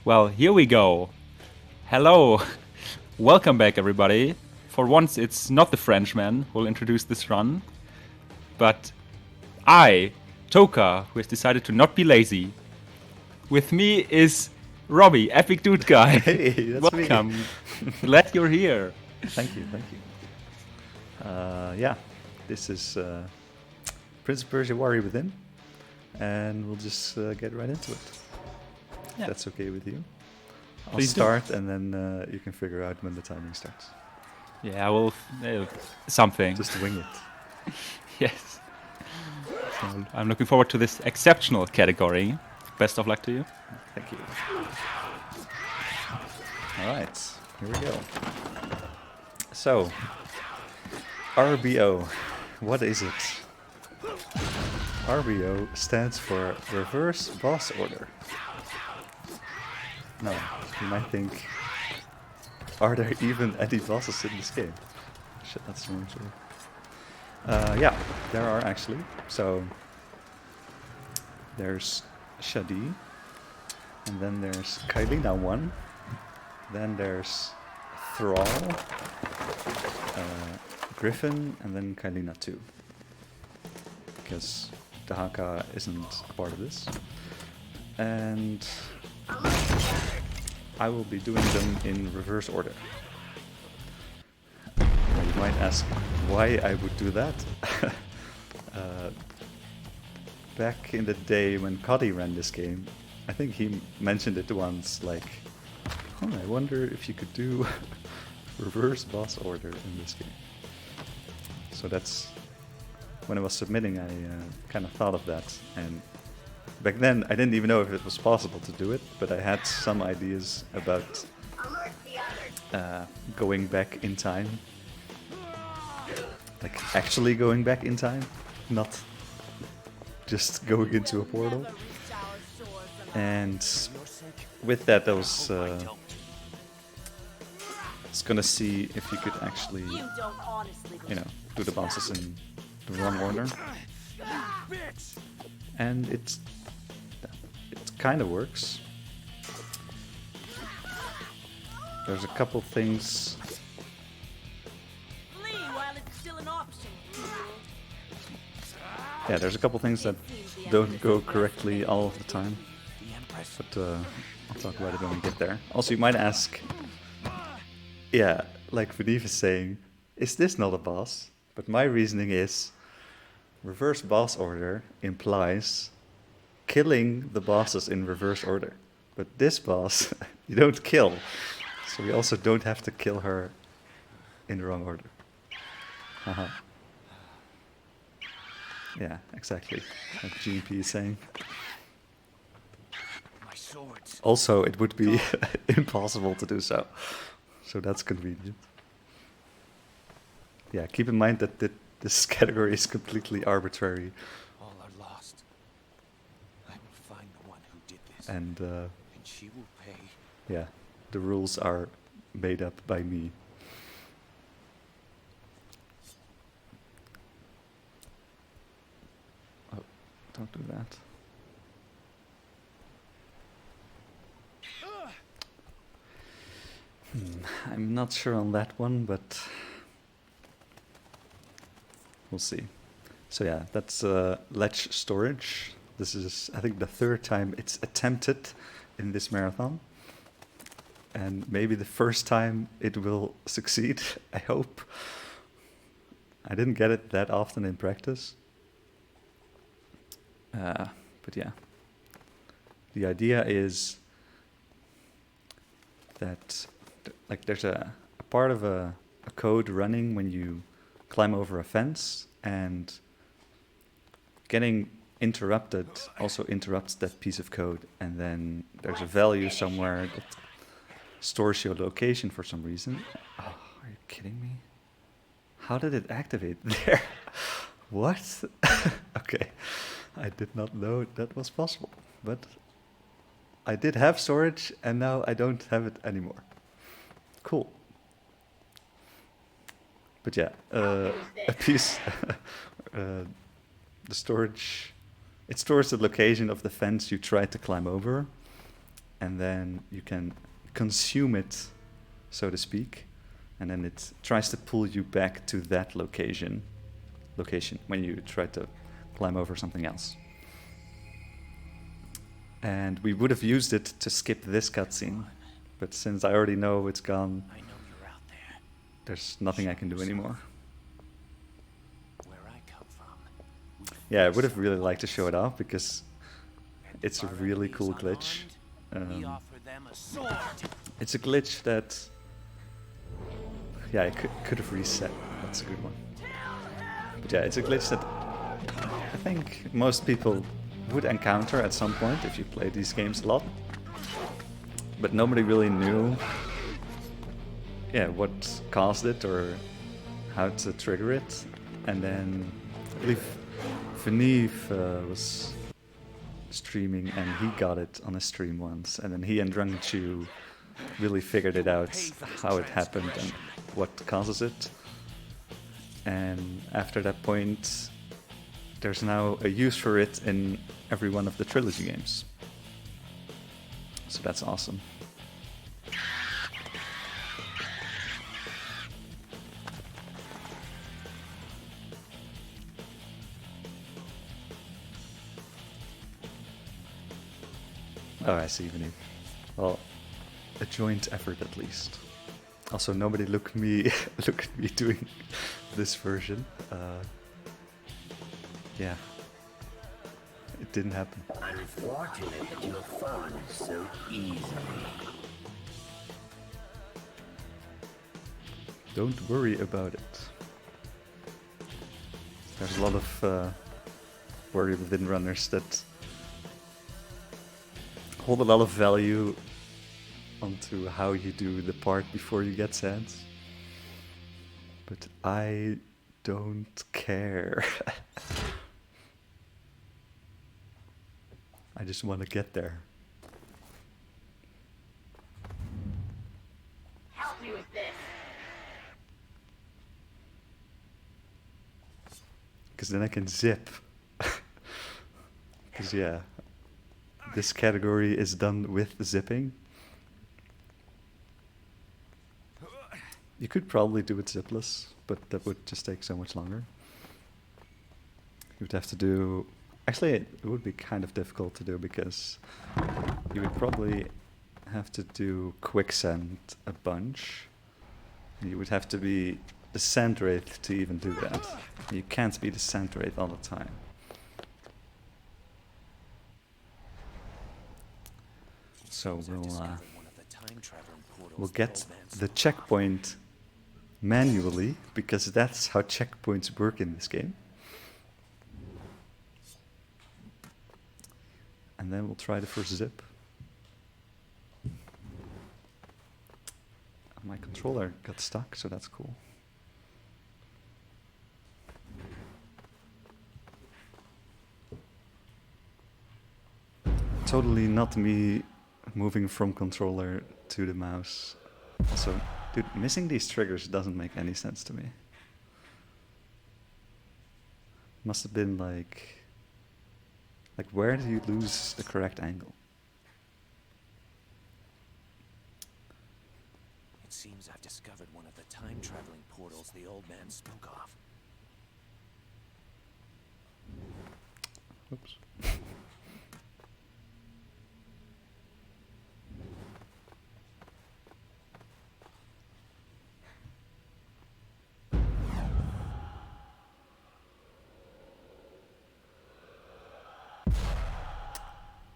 Well, here we go. Hello. Welcome back, everybody. For once, it's not the Frenchman who will introduce this run, but I, Toka, who has decided to not be lazy. With me is Robbie, Epic Dude Guy. Hey, that's Welcome. me. Glad you're here. Thank you. Yeah, this is Prince of Persia Warrior Within, and we'll just get right into it. Yeah. If that's okay with you. I'll Please do. start, and then you can figure out when the timing starts. Yeah, well, something. Just wing it. Yes. So I'm looking forward to this exceptional category. Best of luck to you. Thank you. All right, here we go. So, RBO, what is it? RBO stands for Reverse Boss Order. No, you might think, are there even any bosses in this game? Shit, that's the wrong story. Yeah, there are actually. So, there's Shadi, and then there's Kylina 1, then there's Thrall, Griffin, and then Kylina 2. Because Dahaka isn't a part of this. And I will be doing them in reverse order. Now you might ask why I would do that. Back in the day when Cuddy ran this game, I think he mentioned it once, like, oh, I wonder if you could do reverse boss order in this game. So that's when I was submitting, I kind of thought of that, and back then I didn't even know if it was possible to do it, but I had some ideas about going back in time, like actually going back in time, not just going into a portal. And with that, I was gonna see if you could actually, do the bosses in the wrong order. And it kind of works. There's a couple things. Yeah, there's a couple things that don't go correctly all of the time. But I'll talk about it when we get there. Also, you might ask, yeah, like Vanif is saying, is this not a boss? But my reasoning is, reverse boss order implies killing the bosses in reverse order. But this boss, you don't kill. So we also don't have to kill her in the wrong order. Haha. Yeah, exactly. Like GP is saying. Also, it would be impossible to do so. So that's convenient. Yeah, keep in mind that this category is completely arbitrary. All are lost. I will find the one who did this. And she will pay. yeah, the rules are made up by me. Oh, don't do that. I'm not sure on that one, but we'll see. So yeah, that's ledge storage. This is, I think, the third time it's attempted in this marathon. And maybe the first time it will succeed, I hope. I didn't get it that often in practice. But yeah. The idea is that like there's a part of a code running when you climb over a fence, and getting interrupted also interrupts that piece of code, and then there's a value somewhere that stores your location for some reason. Oh, are you kidding me? How did it activate there? What? Okay, I did not know that was possible, but I did have storage, and now I don't have it anymore. Cool. But yeah, a piece, the storage, it stores the location of the fence you tried to climb over, and then you can consume it, so to speak, and then it tries to pull you back to that location when you try to climb over something else. And we would have used it to skip this cutscene, but since I already know it's gone, I know you're out there. there's nothing I can do anymore. Where I come from. Yeah, I would have really liked to show it off because it's a really cool glitch. We offer them a sword. It's a glitch that, yeah, I could have reset. That's a good one. But yeah, it's a glitch that I think most people would encounter at some point if you play these games a lot. But nobody really knew, yeah, what caused it or how to trigger it. And then I believe Veneve was streaming and he got it on a stream once, and then he and Drunchu really figured it out how it happened and what causes it. And after that point, there's now a use for it in every one of the trilogy games. So that's awesome. Oh, I see, Veneve. Well, a joint effort at least. Also, nobody look at me doing this version. Yeah, it didn't happen. Unfortunate that you have fallen so easily. Don't worry about it. There's a lot of worry within runners that hold a lot of value onto how you do the part before you get sands. But I don't care. I just want to get there. Help me with this. Because then I can zip. Because yeah, this category is done with zipping. You could probably do it zipless, but that would just take so much longer. You would have to do... Actually, it would be kind of difficult to do because you would probably have to do quicksand a bunch. You would have to be the sand wraith to even do that. You can't be the sand wraith all the time. So we'll get the checkpoint manually because that's how checkpoints work in this game. And then we'll try the first zip. My controller got stuck, so that's cool. Totally not me moving from controller to the mouse. Also, dude, missing these triggers doesn't make any sense to me. Must have been like where do you lose the correct angle? It seems I've discovered one of the time-traveling portals the old man spoke of. Oops.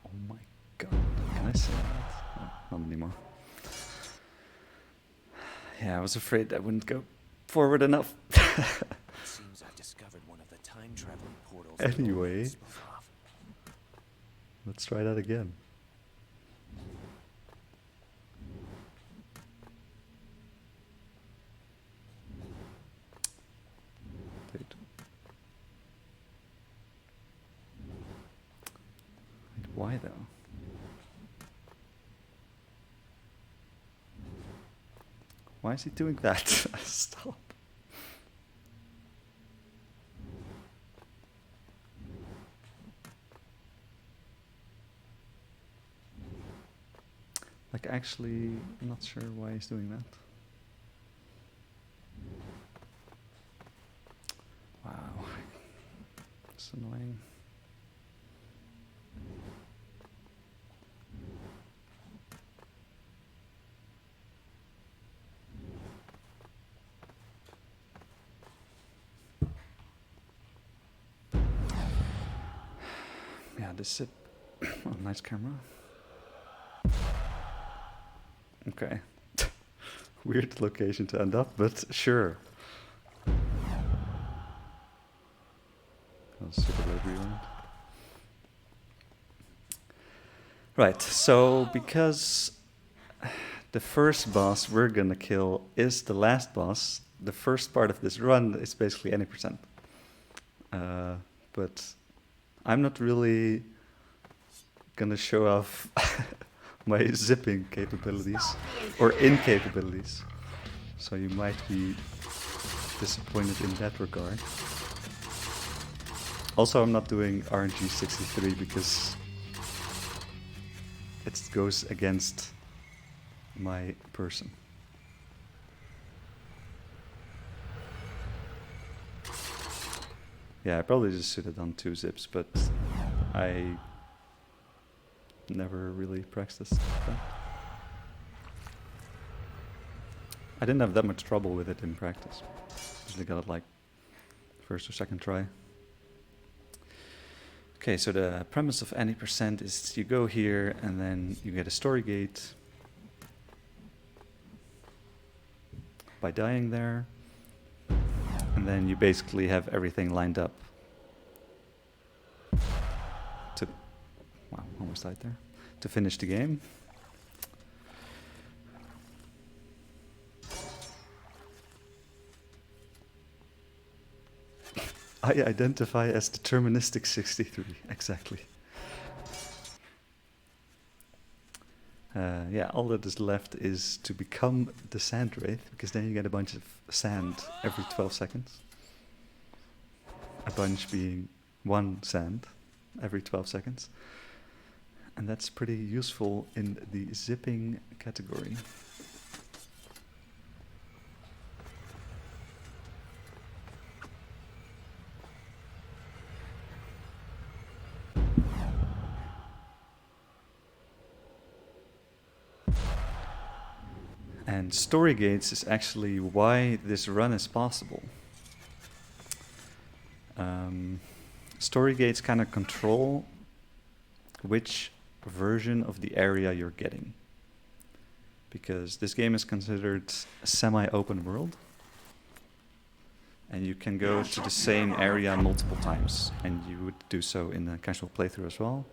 Oh my god. Can I say that? No, not anymore. Yeah, I was afraid that wouldn't go forward enough. It seems I've discovered one of the time-traveling portals the old man Anyway, spoke of. let's try that again. Dude. Wait, why though? Why is he doing that? Stop. Like, actually, I'm not sure why he's doing that. Wow. It's annoying. Yeah, this zip. Oh, nice camera. Okay. Weird location to end up, but sure. I'll super late rewind. Right, so because the first boss we're gonna kill is the last boss, the first part of this run is basically any percent. But I'm not really gonna show off my zipping capabilities or incapabilities. So you might be disappointed in that regard. Also, I'm not doing RNG 63 because it goes against my person. Yeah, I probably just should have done 2 zips, but I never really practiced that. I didn't have that much trouble with it in practice. Usually got it like first or second try. Okay, so the premise of any percent is you go here and then you get a story gate by dying there, and then you basically have everything lined up to, wow, almost died there, to finish the game. I identify as deterministic 63, exactly. Yeah, all that is left is to become the sand wraith, because then you get a bunch of sand every 12 seconds. A bunch being 1 sand every 12 seconds. And that's pretty useful in the zipping category. And story gates is actually why this run is possible. Story gates kind of control which version of the area you're getting. Because this game is considered a semi-open world. And you can go to the same area multiple times. And you would do so in a casual playthrough as well.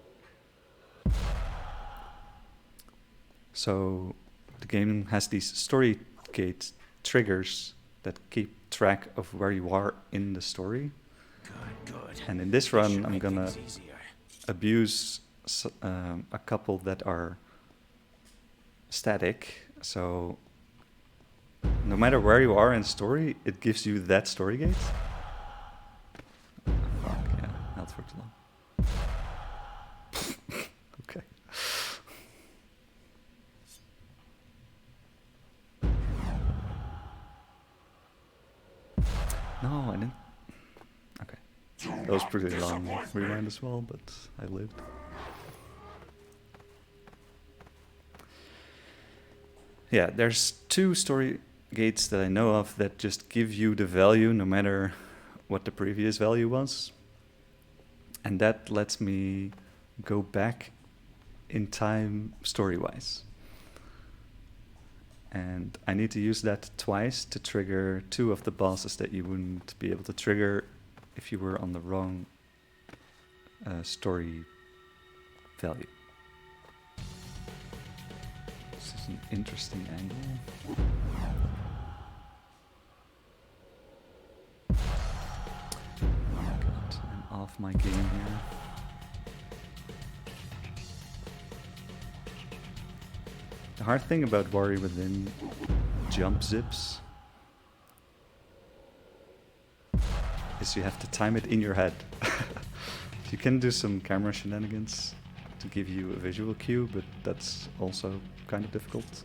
So the game has these story gate triggers that keep track of where you are in the story. Good. And in this run, I'm gonna abuse a couple that are static. So no matter where you are in story, it gives you that story gate. Fuck, yeah, held for too long. Okay. No, I didn't. Okay. That was pretty long rewind as well, but I lived. Yeah, there's 2 story gates that I know of that just give you the value no matter what the previous value was. And that lets me go back in time story-wise. And I need to use that twice to trigger 2 of the bosses that you wouldn't be able to trigger if you were on the wrong story value. This is an interesting angle. Oh my god, I'm off my game here. The hard thing about Warrior Within jump zips is you have to time it in your head. You can do some camera shenanigans to give you a visual cue, but that's also kind of difficult.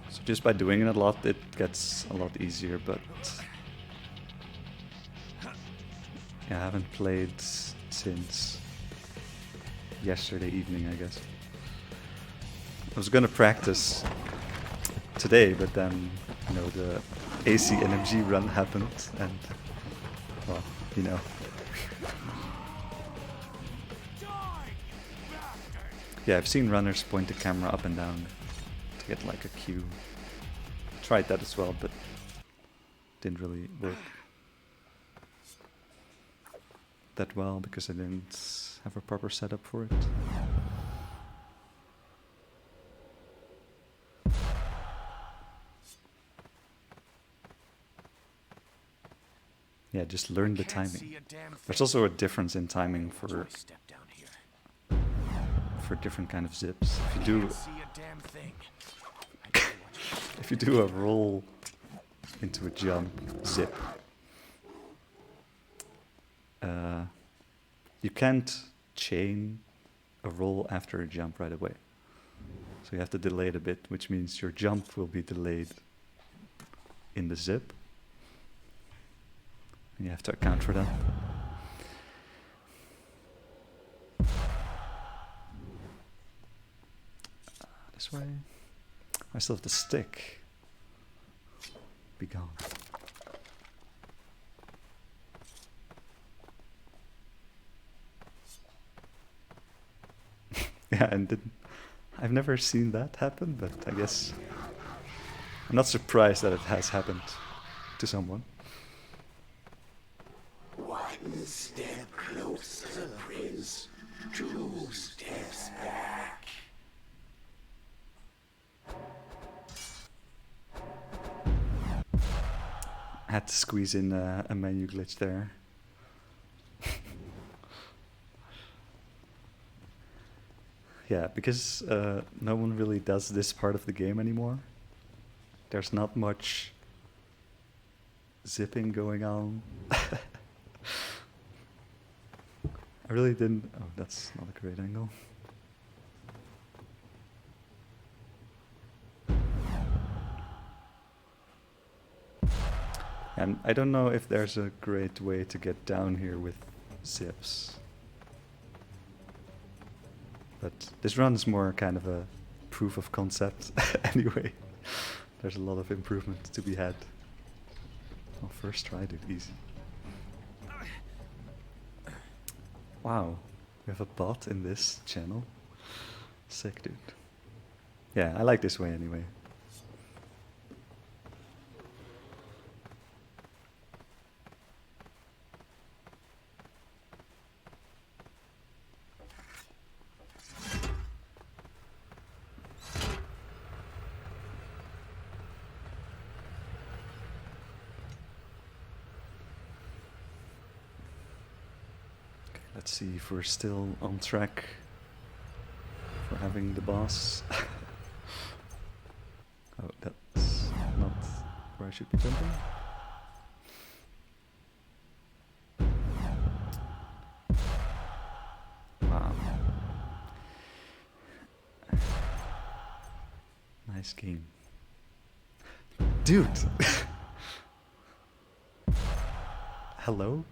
So just by doing it a lot, it gets a lot easier, but yeah, I haven't played since yesterday evening, I guess. I was gonna practice today, but then, you know, the AC NMG run happened, and, well, you know. Yeah, I've seen runners point the camera up and down to get like a cue. Tried that as well, but didn't really work that well because I didn't have a proper setup for it. Yeah, just learn the timing. There's also a difference in timing for different kind of zips. If you do a roll into a jump zip, you can't chain a roll after a jump right away. So you have to delay it a bit, which means your jump will be delayed in the zip. And you have to account for that. This way. I still have the stick. Be gone. Yeah, and I've never seen that happen, but I guess I'm not surprised that it has happened to someone. One step closer, Prince. 2 steps back. I had to squeeze in a menu glitch there. Yeah, because no one really does this part of the game anymore. There's not much zipping going on. I really didn't... Oh, that's not a great angle. And I don't know if there's a great way to get down here with zips. But this run's more kind of a proof of concept anyway. There's a lot of improvement to be had. I'll first try it easy. Wow, we have a bot in this channel. Sick, dude. Yeah, I like this way anyway. Let's see if we're still on track for having the boss. Oh, that's not where I should be jumping. Wow. Nice game. Dude! Hello?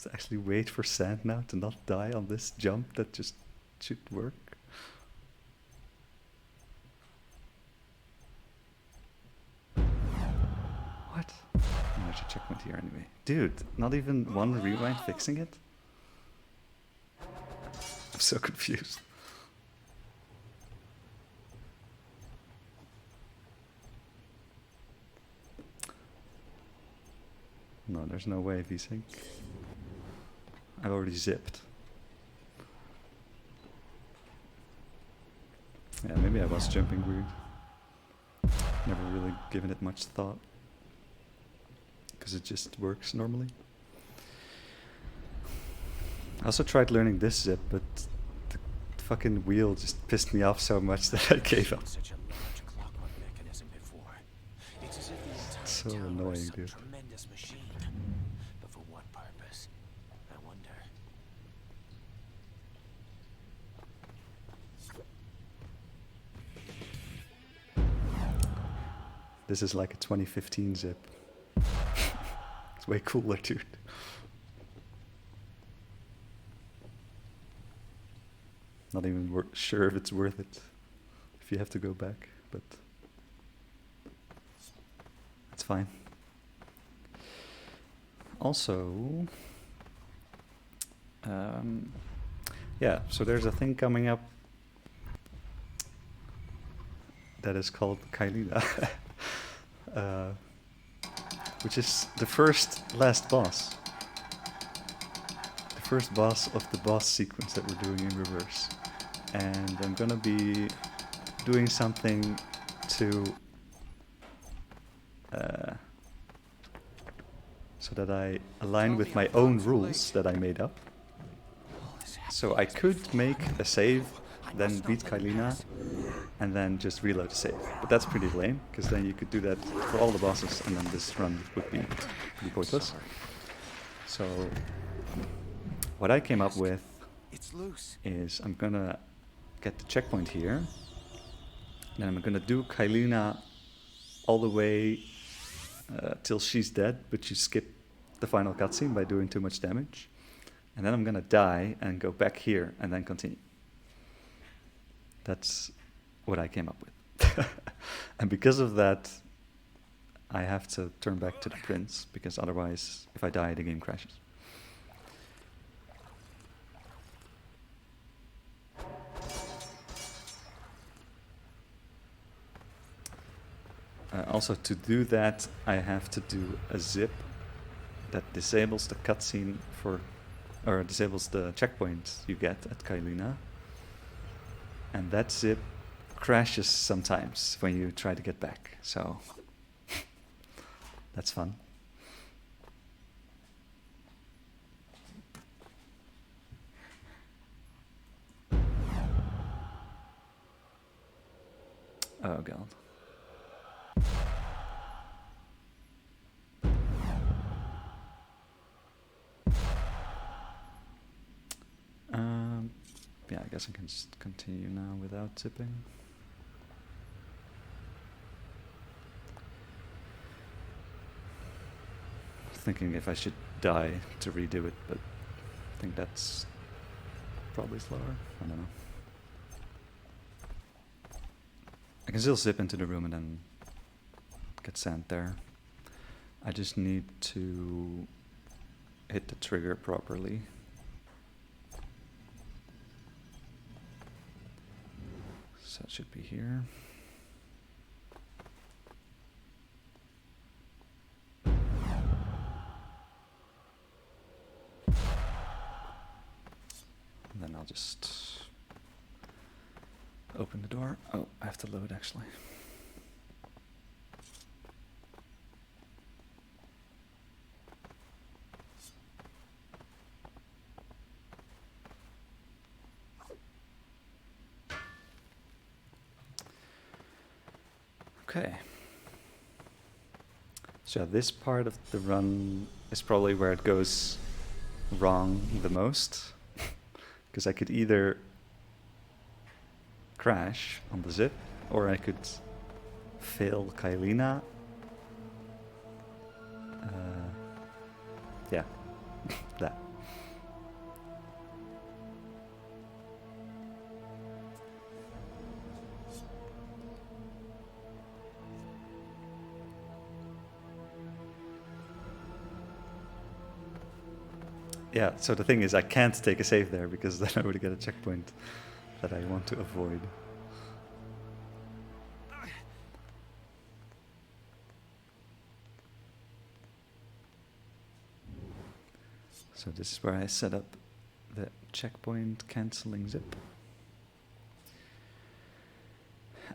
Let's actually wait for sand now to not die on this jump that just should work. What? There's a checkpoint here anyway. Dude, not even one rewind fixing it? I'm so confused. No, there's no way VSync. I've already zipped. Yeah, maybe I was jumping weird. Never really given it much thought. Because it just works normally. I also tried learning this zip, but the fucking wheel just pissed me off so much that I gave up. Such a large clockwork mechanism before. It's as if the entire So tower was annoying, some dude. tremendous machine. But for what purpose? I wonder. This is like a 2015 zip. It's way cooler, dude. Not even sure if it's worth it if you have to go back, but it's fine. Also, yeah, so there's a thing coming up that is called Kylina, which is the last boss. The first boss of the boss sequence that we're doing in reverse. And I'm gonna be doing something to so that I align with my own rules that I made up. So I could make a save, then beat Kylina, and then just reload the save. But that's pretty lame, because then you could do that for all the bosses, and then this run would be pretty pointless. So what I came up with is I'm gonna get the checkpoint here, and I'm gonna do Kylina all the way till she's dead, but you skip the final cutscene by doing too much damage. And then I'm gonna die and go back here and then continue. That's what I came up with. And because of that, I have to turn back to the prince, because otherwise, if I die, the game crashes. Also, to do that, I have to do a zip that disables the cutscene or disables the checkpoint you get at Kylina. And that zip crashes sometimes when you try to get back, so that's fun. Oh god. Yeah, I guess I can just continue now without zipping. Thinking if I should die to redo it, but I think that's probably slower. I don't know. I can still zip into the room and then get sent there. I just need to hit the trigger properly. So it should be here. And then I'll just open the door. Oh, I have to load actually. Okay. So this part of the run is probably where it goes wrong the most. Because I could either crash on the zip, or I could fail Kylina. Yeah, that. Yeah, so the thing is I can't take a save there because then I would get a checkpoint that I want to avoid. So this is where I set up the checkpoint cancelling zip.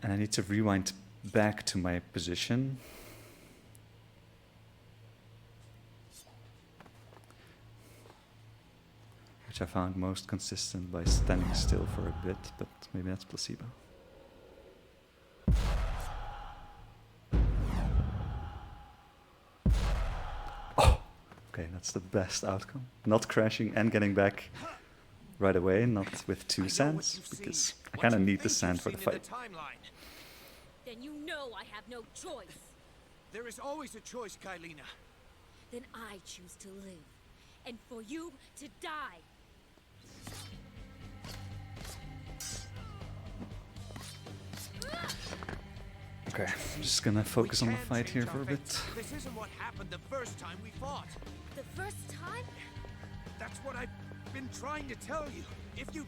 And I need to rewind back to my position. Which I found most consistent by standing still for a bit, but maybe that's placebo. Oh, okay, that's the best outcome. Not crashing and getting back right away, not with two sands, because I kind of need the sand for the fight. Then you know I have no choice. There is always a choice, Kylina. Then I choose to live, and for you to die. Okay, I'm just gonna focus on the fight here for a bit. This isn't what happened the first time we fought. The first time? That's what I've been trying to tell you. If you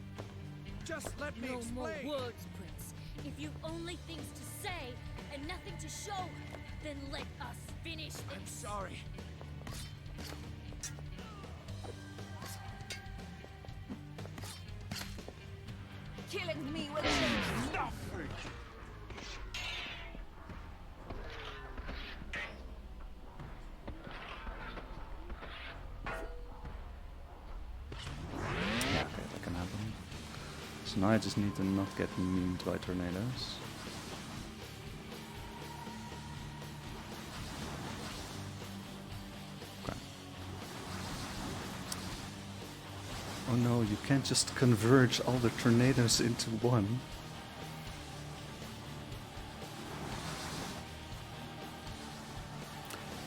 just let me No more explain. words, Prince. If you've only things to say and nothing to show, then let us finish this. I'm sorry. Killing me with Nothing. Yeah, okay, that can happen. So now I just need to not get memed by tornadoes. Okay. Oh no, you can't just converge all the tornadoes into one.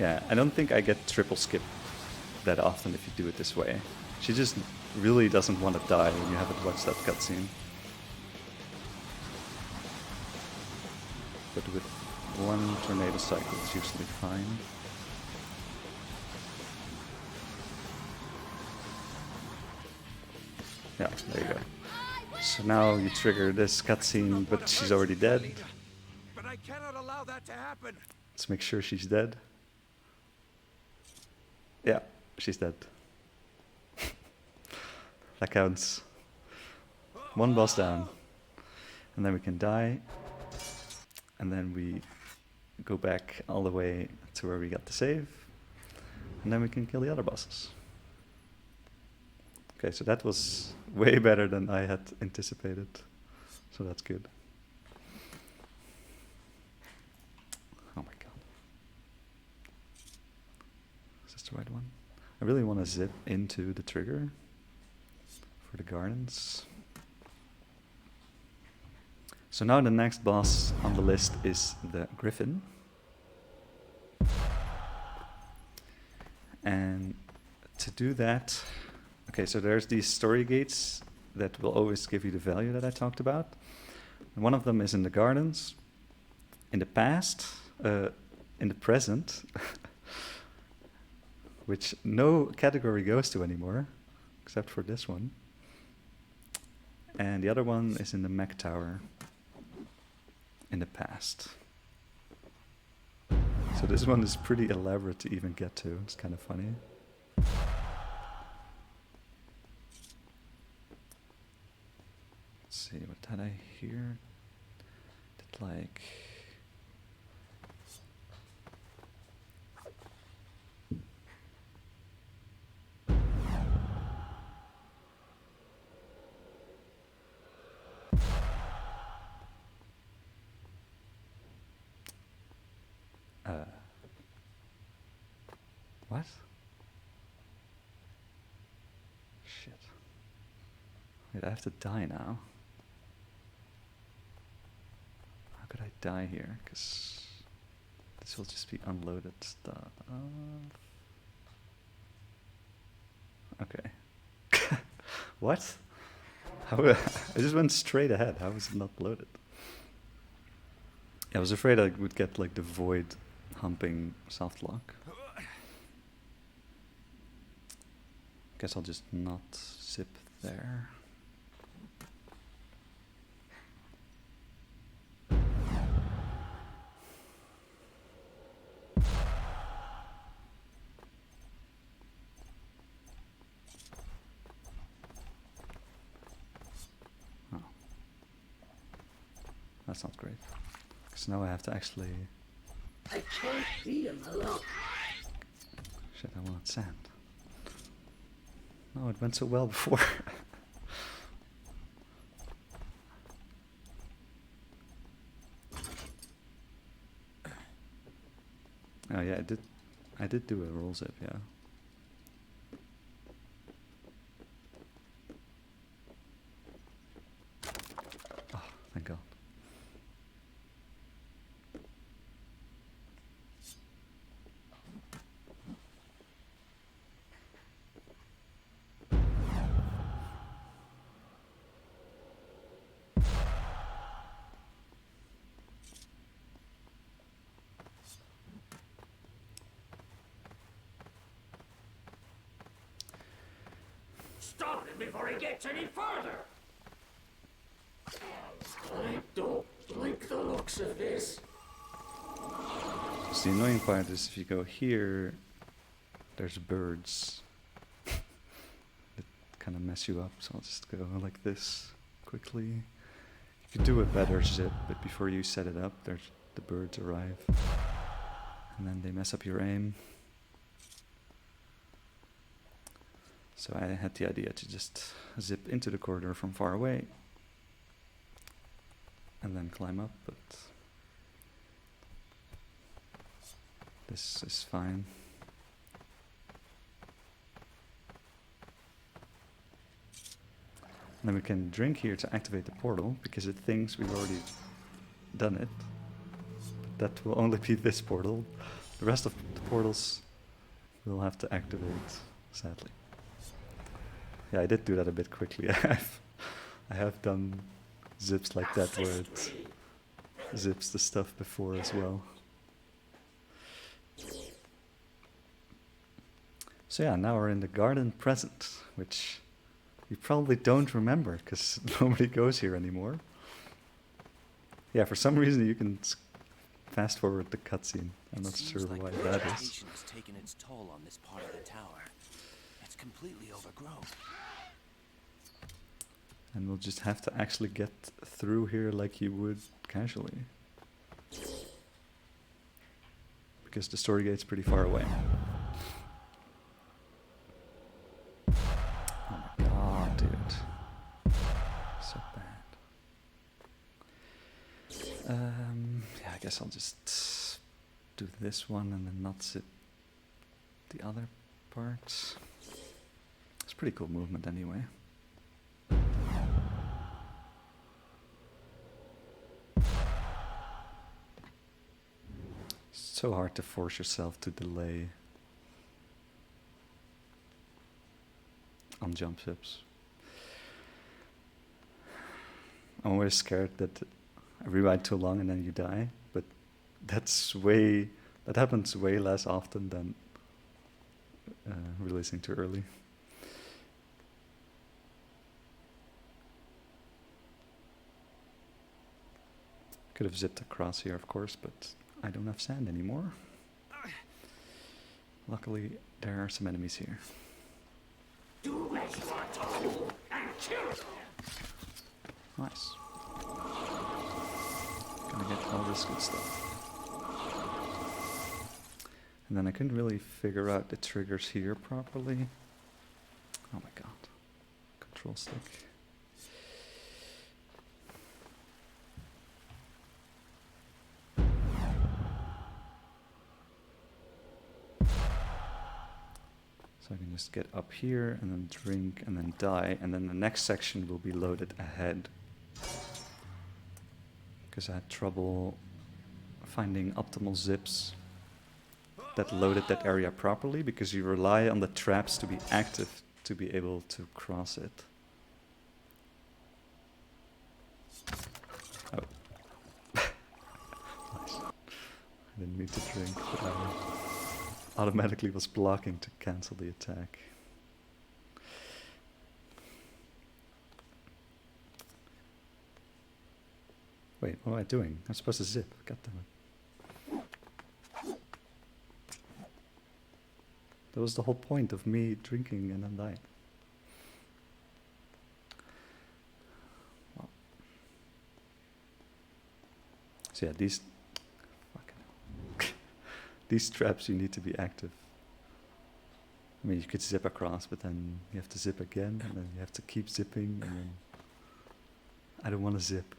Yeah, I don't think I get triple skip that often if you do it this way. She just really doesn't want to die when you haven't watched that cutscene. But with one tornado cycle it's usually fine. Yeah, there you go. So now you trigger this cutscene, but she's already dead. But I cannot allow that to happen. Let's make sure she's dead. Yeah, she's dead. That counts. One boss down. And then we can die. And then we go back all the way to where we got the save. And then we can kill the other bosses. Okay, so that was way better than I had anticipated. So that's good. Oh my god. Is this the right one? I really want to zip into the trigger for the gardens. So now the next boss on the list is the Griffin. And to do that, okay, so there's these story gates that will always give you the value that I talked about. And one of them is in the gardens. In the past, in the present, which no category goes to anymore, except for this one. And the other one is in the mech tower in the past. So this one is pretty elaborate to even get to. It's kind of funny. Let's see, what did I hear? Did like... What? Shit. Wait, I have to die now. How could I die here? Because this will just be unloaded stuff. Okay. What? How, I just went straight ahead. How was it not loaded? I was afraid I would get like the void humping soft lock. Guess I'll just not zip there. Oh. That's not great. Because now I have to actually... I can't see him alone. Shit, I want sand. No, it went so well before. Oh yeah, I did do a roll zip, yeah. Oh, thank God. Stop it before he gets any further! I don't like the looks of this. So the annoying part is if you go here, there's birds that kind of mess you up. So I'll just go like this quickly. You could do a better zip, but before you set it up, the birds arrive, and then they mess up your aim. So I had the idea to just zip into the corridor from far away, and then climb up, but this is fine. And then we can drink here to activate the portal, because it thinks we've already done it. But that will only be this portal. The rest of the portals we'll have to activate, sadly. Yeah, I did do that a bit quickly. I have done zips like that where it zips the stuff before as well. So yeah, now we're in the garden present, which you probably don't remember because nobody goes here anymore. Yeah, for some reason you can fast forward the cutscene. I'm not sure why that is. Vegetation has taken its toll on this part of the tower. It's completely overgrown. And we'll just have to actually get through here like you would casually. Because the story gate's pretty far away. Oh my god, dude. So bad. Yeah, I guess I'll just do this one and then not zip the other parts. It's pretty cool movement anyway. So hard to force yourself to delay on jump zips. I'm always scared that I rewrite too long and then you die, but that happens way less often than releasing too early. Could have zipped across here, of course, but I don't have sand anymore. Luckily, there are some enemies here. Do as you are told and kill them. Nice. Gonna get all this good stuff. And then I couldn't really figure out the triggers here properly. Oh my god. Control stick. So I can just get up here and then drink and then die, and then the next section will be loaded ahead. Because I had trouble finding optimal zips that loaded that area properly, because you rely on the traps to be active to be able to cross it. Oh. Nice. I didn't mean to drink, but I automatically was blocking to cancel the attack. Wait, what am I doing? I'm supposed to zip. God damn it. That was the whole point of me drinking and then dying. Well. So yeah, these these traps you need to be active. I mean, you could zip across, but then you have to zip again, and then you have to keep zipping, and then I don't want to zip.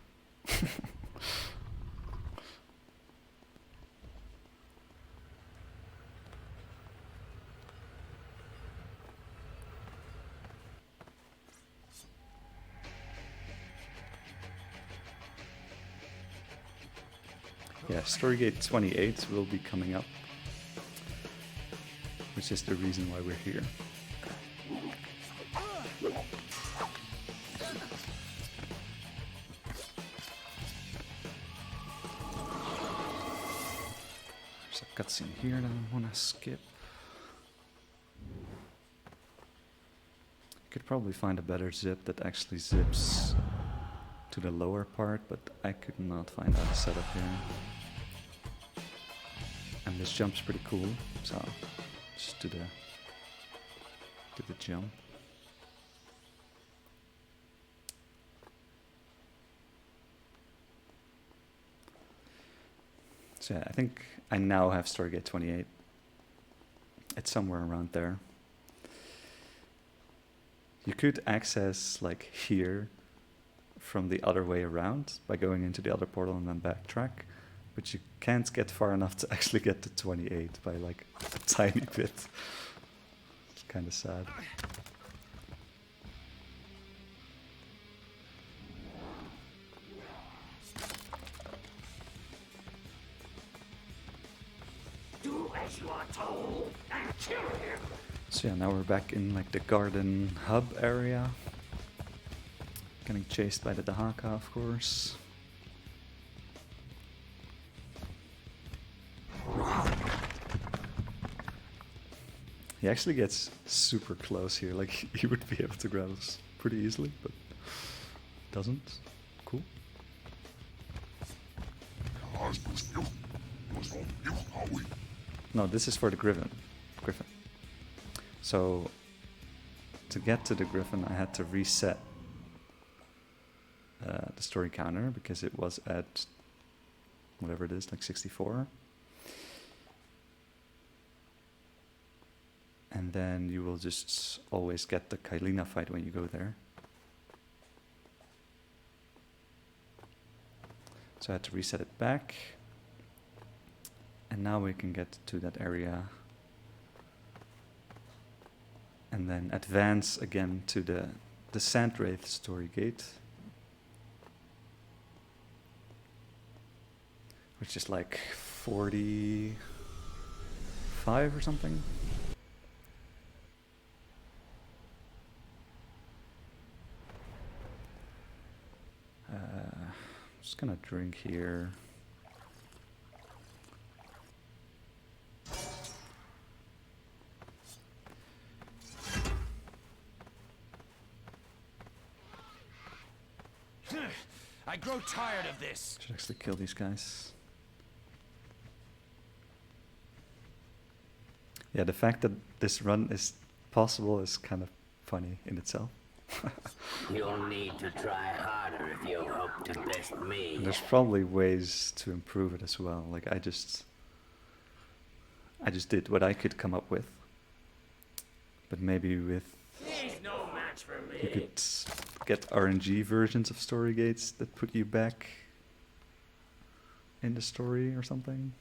Yeah, Storygate 28 will be coming up, which is the reason why we're here. There's a cutscene here that I want to skip. Could probably find a better zip that actually zips to the lower part, but I could not find that setup here. And this jump's pretty cool, so just do the jump. So yeah, I think I now have Stargate 28. It's somewhere around there. You could access like here from the other way around by going into the other portal and then backtrack, but you can't get far enough to actually get to 28 by like a tiny bit. It's kind of sad. Do as you are told and kill him. So yeah, now we're back in like the garden hub area. Getting chased by the Dahaka, of course. He actually gets super close here, like he would be able to grab us pretty easily, but doesn't. Cool. No, this is for the Griffin. So, to get to the Griffin, I had to reset the story counter because it was at whatever it is, like 64. And then you will just always get the Kylina fight when you go there. So I had to reset it back. And now we can get to that area. And then advance again to the Sandwraith story gate. Which is like 45 or something. Just gonna drink here. I grow tired of this. Should actually kill these guys. Yeah, the fact that this run is possible is kind of funny in itself. You'll need to try harder if you hope to best me. And there's probably ways to improve it as well. Like I just did what I could come up with. But maybe with He's no match for you me. could get RNG versions of story gates that put you back in the story or something.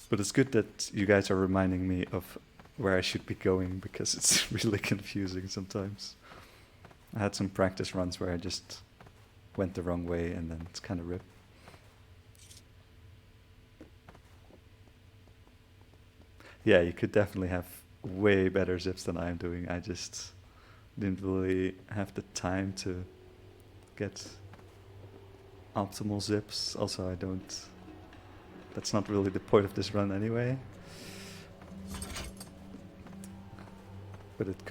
But it's good that you guys are reminding me of where I should be going because it's really confusing sometimes. I had some practice runs where I just went the wrong way and then it's kind of ripped. Yeah, you could definitely have way better zips than I'm doing. I just didn't really have the time to get optimal zips. Also, that's not really the point of this run anyway. But it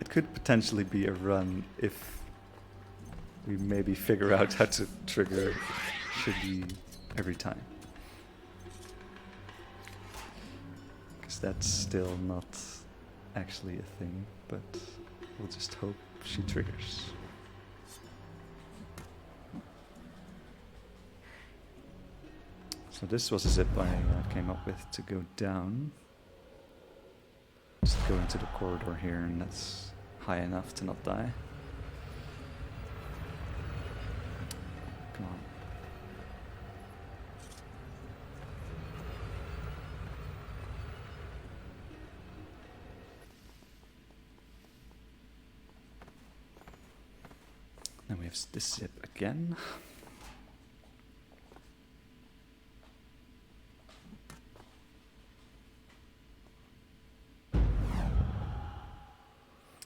could potentially be a run if we maybe figure out how to trigger Shiggy every time. Because that's still not actually a thing, but we'll just hope she triggers. So this was a zip I came up with to go down. Just go into the corridor here and that's high enough to not die. Come on. Then we have this zip again.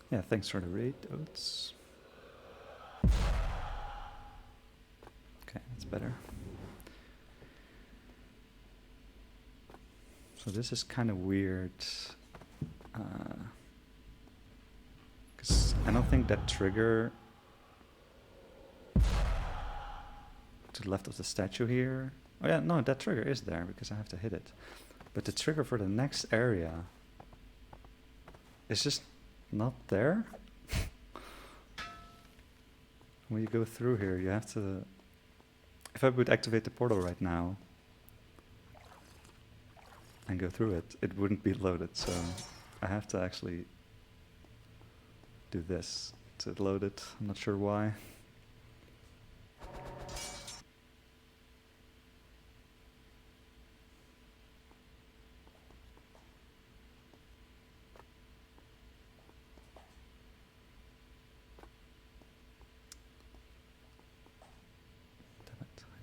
Yeah, thanks for the raid, Oats. better. So this is kind of weird. Because I don't think that trigger to the left of the statue here. Oh yeah, no, that trigger is there because I have to hit it. But the trigger for the next area is just not there. When you go through here, you have to... If I would activate the portal right now and go through it, it wouldn't be loaded, so I have to actually do this to load it. I'm not sure why.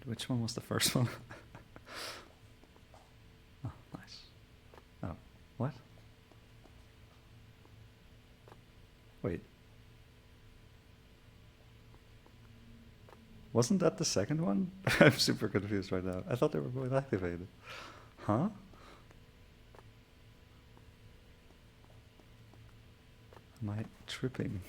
Which one was the first one? Oh, nice. Oh, what? Wait. Wasn't that the second one? I'm super confused right now. I thought they were both activated. Huh? Am I tripping?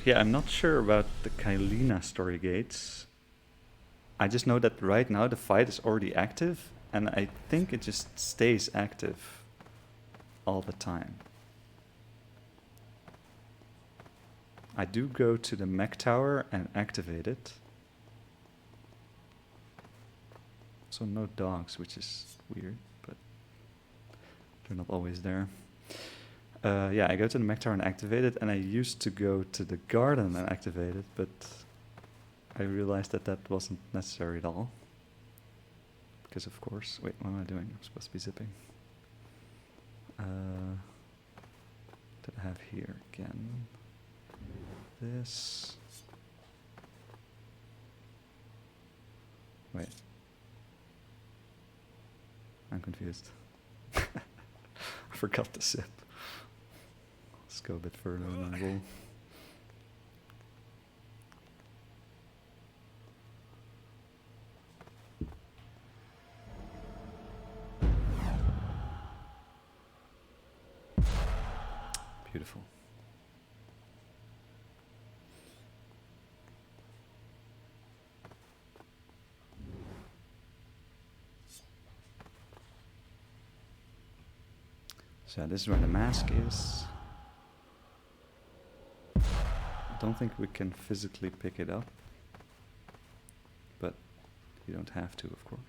Yeah, I'm not sure about the Kylina story gates. I just know that right now the fight is already active, and I think it just stays active all the time. I do go to the mech tower and activate it. So no dogs, which is weird, but they're not always there. Yeah, I go to the mech tower and activate it, and I used to go to the garden and activate it, but I realized that that wasn't necessary at all. Because of course, wait, what am I doing? I'm supposed to be zipping. That I have here again. This. Wait. I'm confused. I forgot the zip. Let's go a bit further and then we'll... Beautiful. So this is where the mask is. I don't think we can physically pick it up, but you don't have to, of course.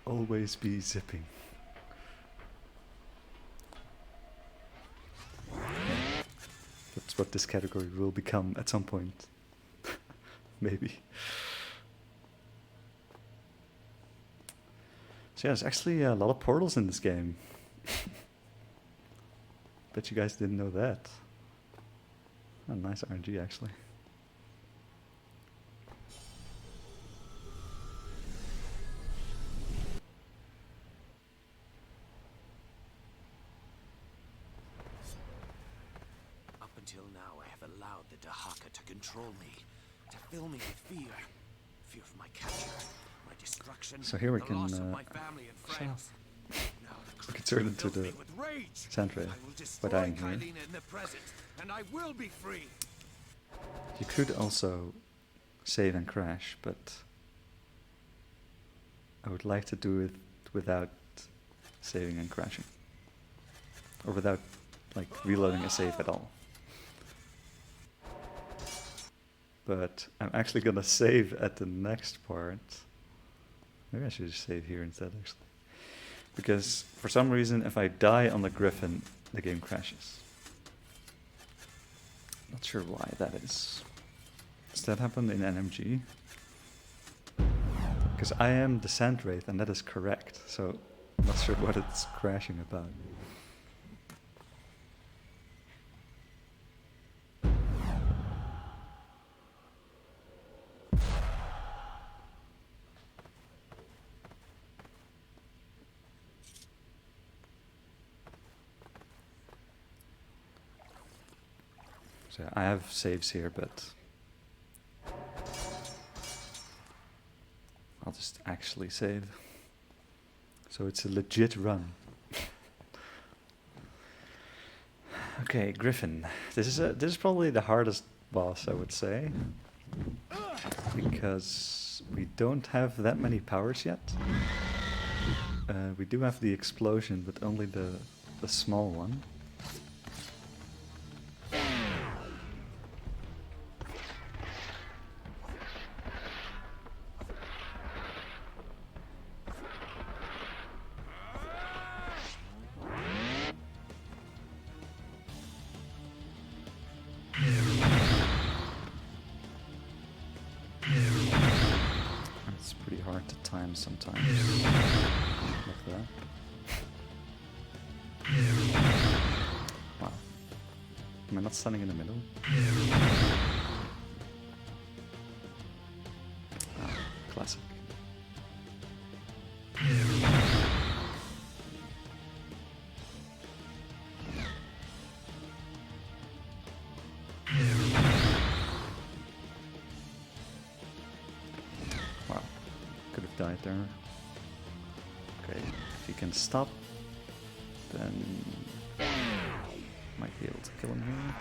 Always be zipping. That's what this category will become at some point. Maybe. So yeah, there's actually a lot of portals in this game. Bet you guys didn't know that. Oh, nice RNG actually. Up until now, I have allowed the Dahaka to control me, to fill me with fear. Fear of my capture, my destruction, So here we the can loss of my family and friends. Now the we can turn into fills the me with rage. Sentry I will by destroy dying here. Kylina in the present, and I will be free. You could also save and crash, but I would like to do it without saving and crashing. Or without like reloading a save at all. But I'm actually gonna save at the next part. Maybe I should just save here instead actually. Because for some reason if I die on the Griffin, the game crashes. Not sure why that is. Does that happen in NMG? Because I am the Sand Wraith and that is correct. So not sure what it's crashing about. So I have saves here, but I'll just actually save. So it's a legit run. Okay, Griffin. This is probably the hardest boss, I would say, because we don't have that many powers yet. We do have the explosion, but only the small one. It's pretty hard to time sometimes. Like that. Wow. Am I not standing in the middle? Ah, classic. Wow, could have died there. Okay, if you can stop, then might be able to kill him here.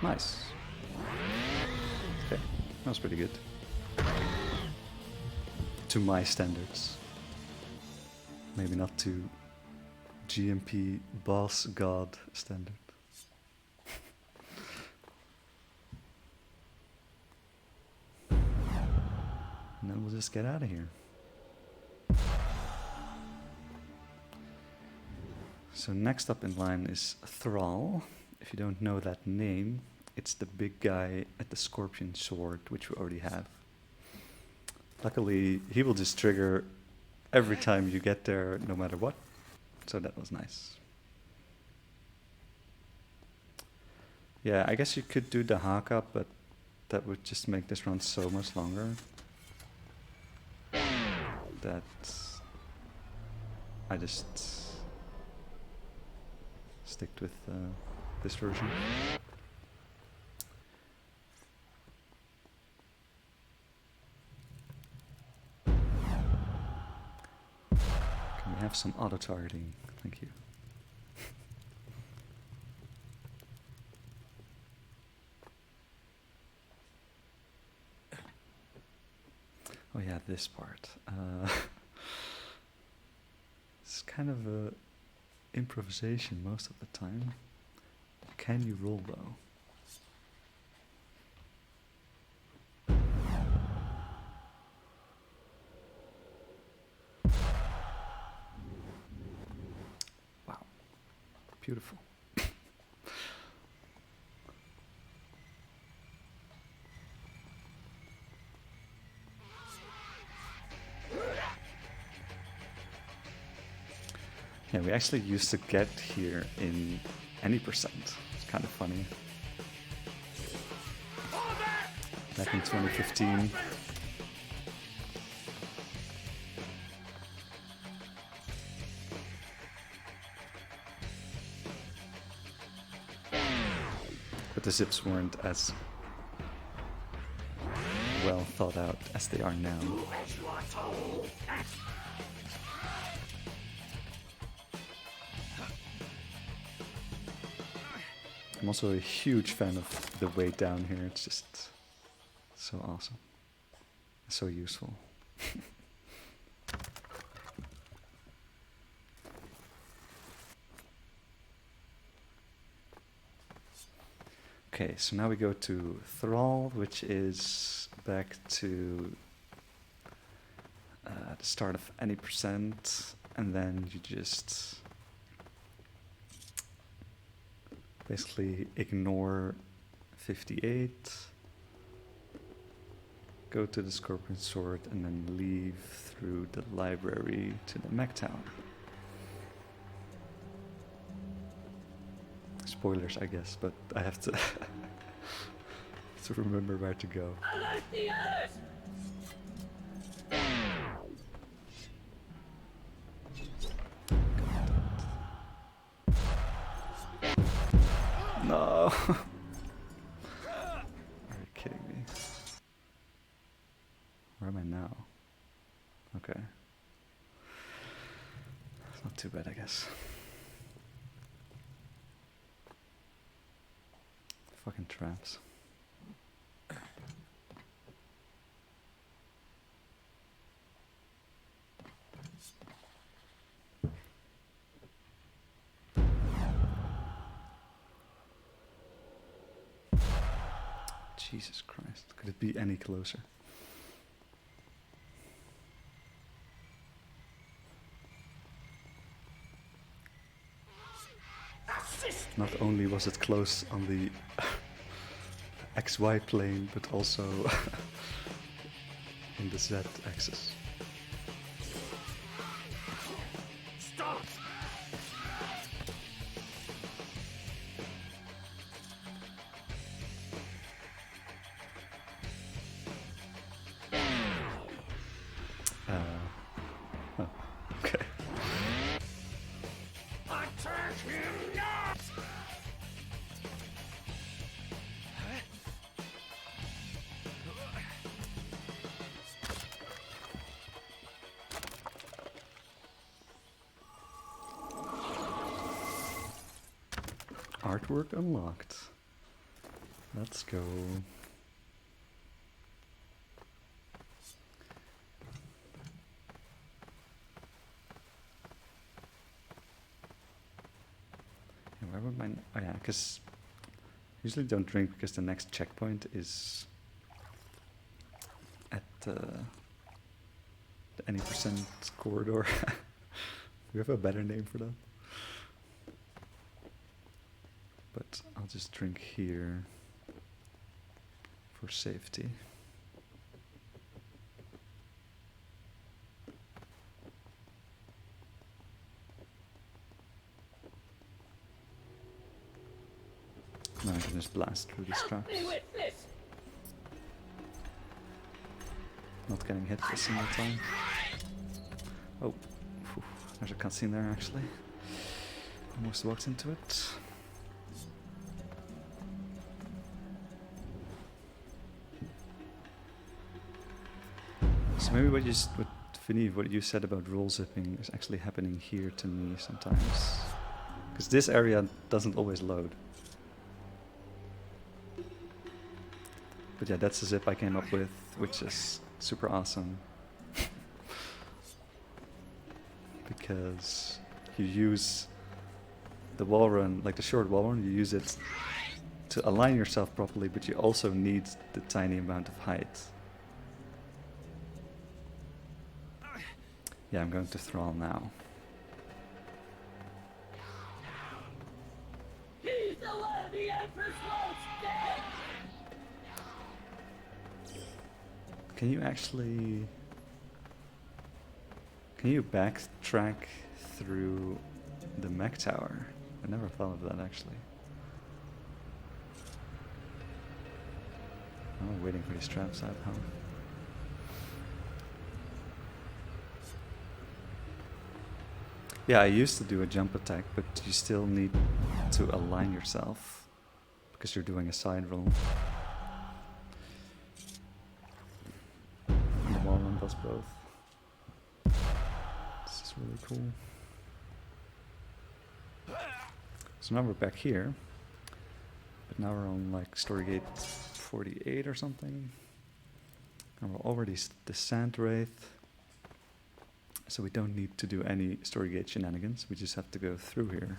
Nice. Okay, that was pretty good. To my standards. Maybe not to GMP boss god standard. And then we'll just get out of here. So next up in line is Thrall. If you don't know that name, it's the big guy at the scorpion sword, which we already have. Luckily, he will just trigger every time you get there, no matter what. So that was nice. Yeah, I guess you could do the haka, but that would just make this run so much longer that I just stick with this version. Can we have some auto-targeting? Thank you. Oh yeah, this part. It's kind of a improvisation most of the time. Can you roll though? Wow, beautiful. Yeah, we actually used to get here in any percent. It's kind of funny. Back in 2015. But the zips weren't as well thought out as they are now. I'm also a huge fan of the way down here. It's just so awesome. So useful. Okay, so now we go to Thrall, which is back to the start of any percent, and then you just basically ignore 58 go to the Scorpion Sword and then leave through the library to the mech tower. Spoilers, I guess, but I have to to remember where to go. Alert the others! No. Are you kidding me? Where am I now? Okay. It's not too bad, I guess. Fucking traps. Jesus Christ, could it be any closer? Not only was it close on the XY plane, but also in the Z axis. Stop! Oh, okay. Attack him not! Artwork unlocked. Let's go. Yeah, where would my... Oh yeah, because usually don't drink because the next checkpoint is at the any percent corridor. Do you have a better name for that? But I'll just drink here for safety. Now I can just blast through these traps. Not getting hit a single time. Oh, phew, there's a cutscene there actually. Almost walked into it. So maybe what you said about roll zipping is actually happening here to me sometimes. Because this area doesn't always load. But yeah, that's the zip I came up with, which is super awesome. Because you use the wall run, like the short wall run, you use it to align yourself properly, but you also need the tiny amount of height. Yeah, I'm going to Thrall now. He's the one the Empress wants dead! Can you actually... Can you backtrack through the mech tower? I never thought of that actually. I'm waiting for these traps out home. Yeah, I used to do a jump attack, but you still need to align yourself because you're doing a side roll. And the wall run does both. This is really cool. So now we're back here, but now we're on like story gate 48 or something. And we're already the Sand Wraith. So we don't need to do any story gate shenanigans, we just have to go through here.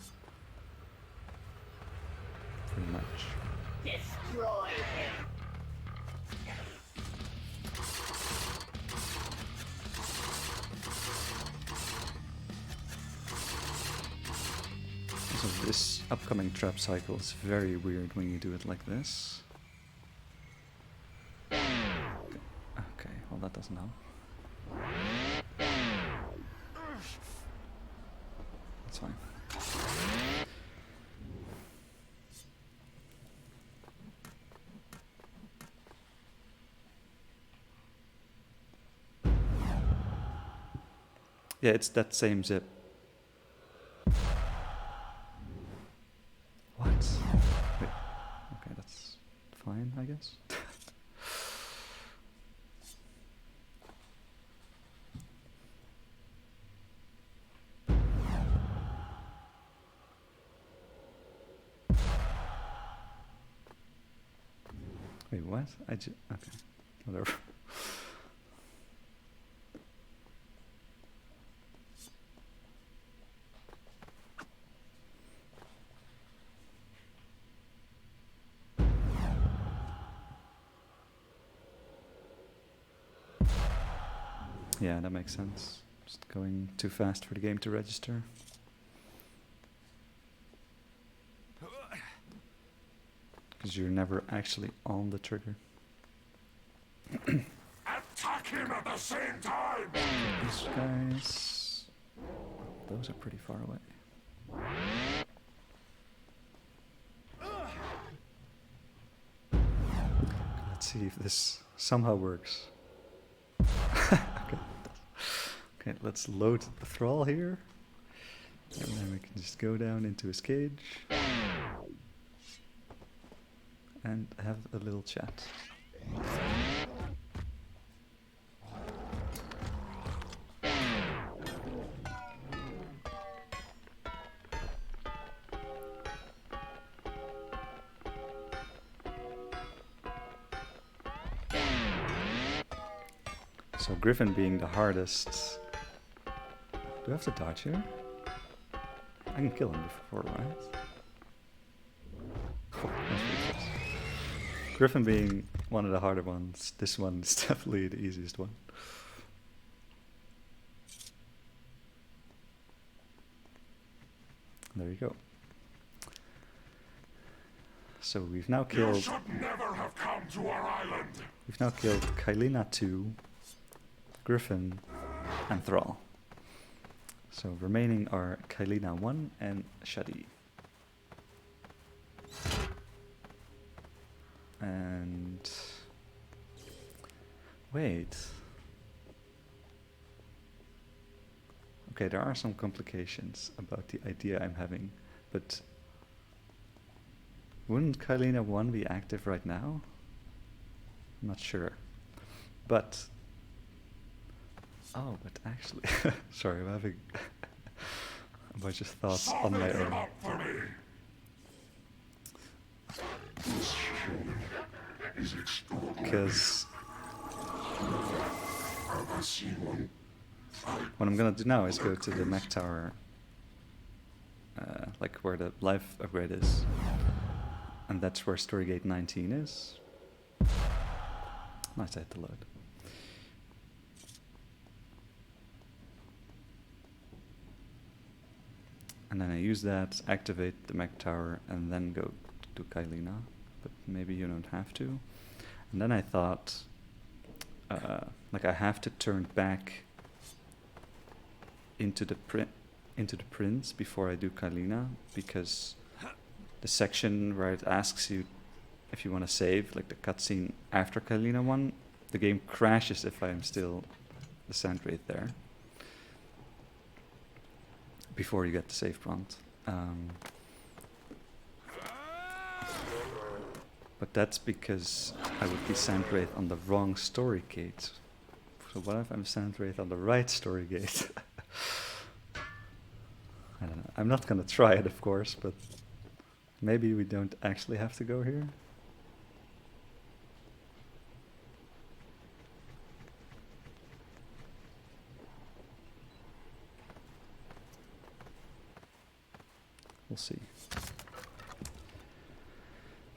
Pretty much. Destroy him! So this upcoming trap cycle is very weird when you do it like this. Well, that doesn't help. That's fine. Yeah, it's that same zip. What? Wait. Okay, that's fine, I guess. Wait, what? Okay, whatever. Yeah, that makes sense. Just going too fast for the game to register. Because you're never actually on the trigger. Attack him at the same time! These guys... Those are pretty far away. Let's see if this somehow works. Okay. Okay, let's load the Thrall here. And then we can just go down into his cage. And have a little chat. So Griffin being the hardest. Do I have to dodge here? I can kill him before, right? Oh, that's pretty close. Griffin being one of the harder ones, this one is definitely the easiest one. There you go. So we've now killed... You should never have come to our island! We've now killed Kylina 2, Griffin, and Thrall. So remaining are Kylina 1 and Shadi. And... Wait. Okay, there are some complications about the idea I'm having, but... Wouldn't Kylina 1 be active right now? I'm not sure. But... Oh, but actually... Sorry, I'm having a bunch of thoughts on my own. Because... What I'm gonna do now is go to the mech tower, like where the life upgrade is. And that's where Storygate 19 is. Nice, I had to load. And then I use that, activate the mech tower, and then go to Kylina. But maybe you don't have to. And then I thought, like I have to turn back into the prince before I do Kylina, because the section where it asks you if you want to save, like the cutscene after Kylina 1, the game crashes if I am still the sand wraith there. Before you get the save prompt. But that's because I would be sand wraith on the wrong story gate. So what if I'm sand wraith on the right story gate? I don't know. I'm not gonna try it, of course, but maybe we don't actually have to go here. We'll see.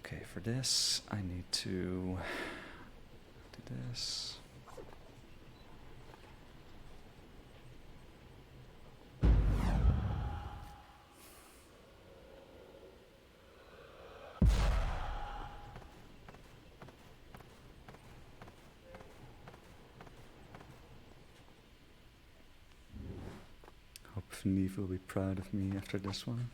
Okay, for this, I need to do this. if Neve will be proud of me after this one.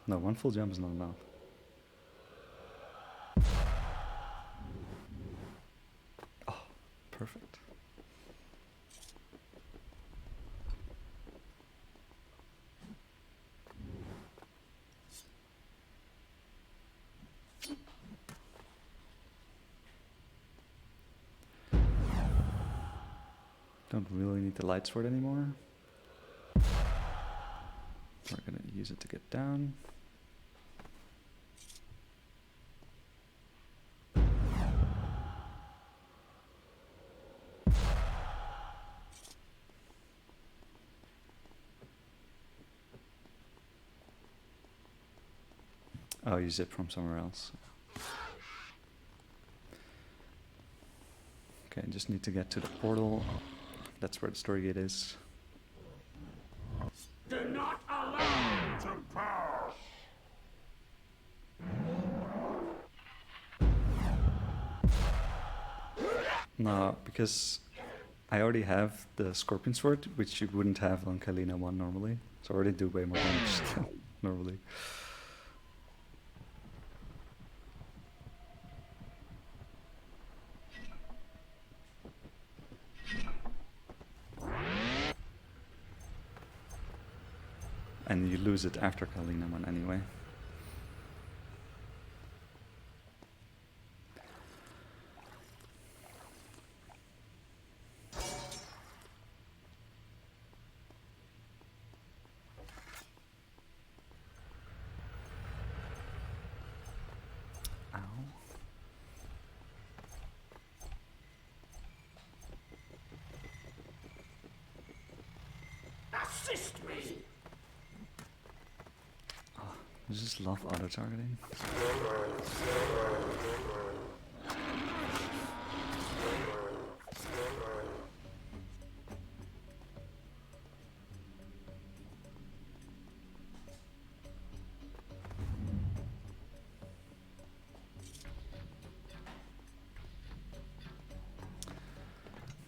No, one full jump is not enough. Oh, perfect. Don't really need the light sword anymore. We're gonna use it to get down. Oh, you zip from somewhere else. Okay, just need to get to the portal. That's where the story gate is. Do not allow him to pass! No, because I already have the Scorpion Sword, which you wouldn't have on Kylina 1 normally. So I already do way more damage than normally. And you lose it after Kylina 1 anyway. Ow. Assist me! I just love auto-targeting.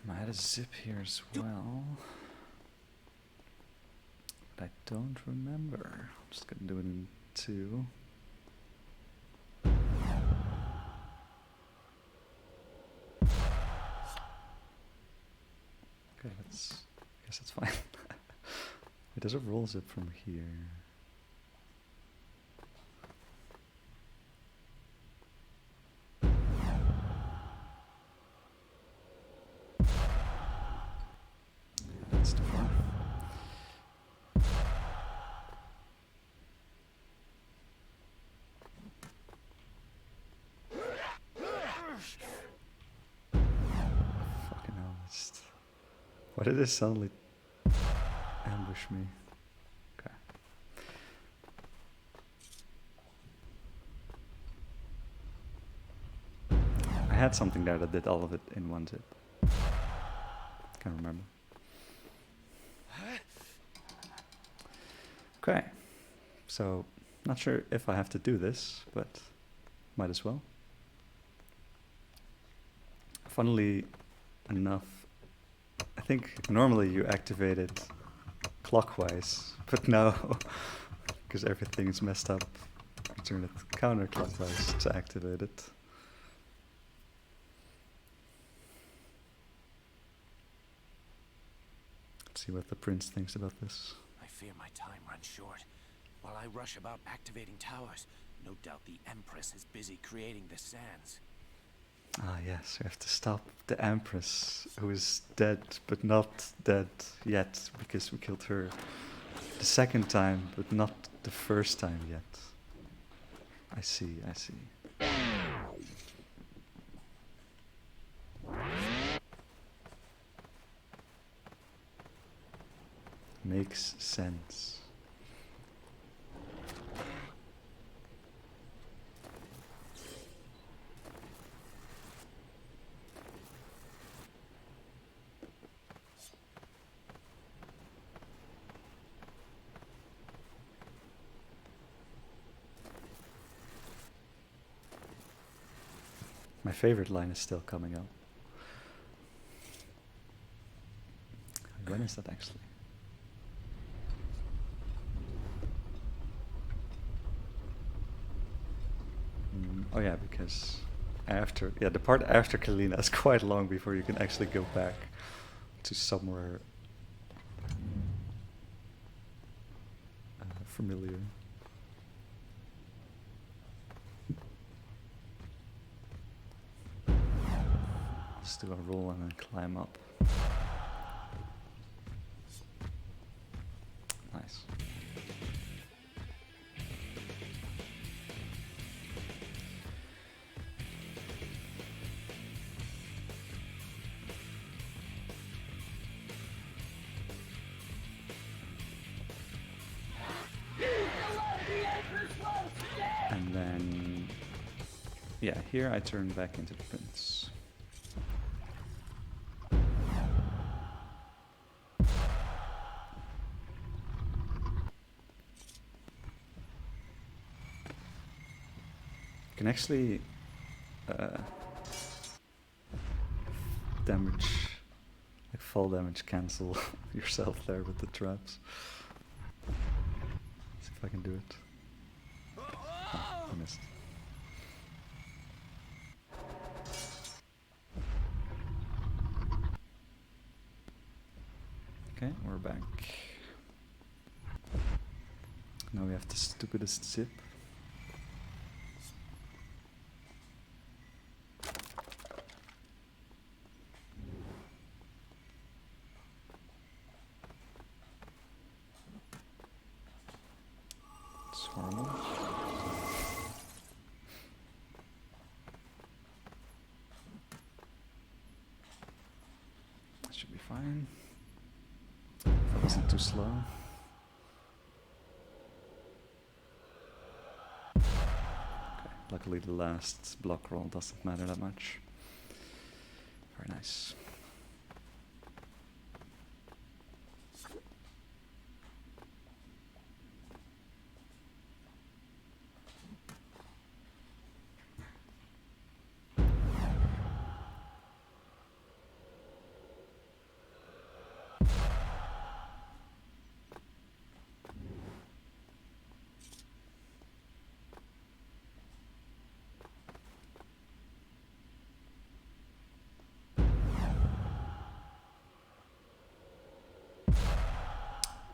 I had a zip here as well. But I don't remember. I'm just gonna do it in 2. Okay, I guess that's fine. It does a roll zip from here. That's too far. Fucking hell, why did this suddenly ambush me? Okay. I had something there that did all of it in one zip. Can't remember. Okay. So, not sure if I have to do this, but might as well. Funnily enough, I think normally you activate it clockwise, but now, because everything is messed up, you turn it counterclockwise to activate it. Let's see what the prince thinks about this. I fear my time runs short. While I rush about activating towers, no doubt the Empress is busy creating the sands. Ah yes, we have to stop the Empress, who is dead, but not dead yet, because we killed her the second time, but not the first time yet. I see, I see. Makes sense. My favorite line is still coming up. When is that actually? Oh yeah, because after, yeah, the part after Kylina is quite long before you can actually go back to somewhere familiar. Let's do a roll and then climb up. Nice. And then, yeah, here I turn back into the prince. You can actually damage, like fall damage cancel yourself there with the traps. See if I can do it. Oh, I missed. Okay, we're back. Now we have the stupidest zip. It's horrible. That should be fine. If I wasn't too slow. Okay, luckily the last block roll doesn't matter that much. Very nice.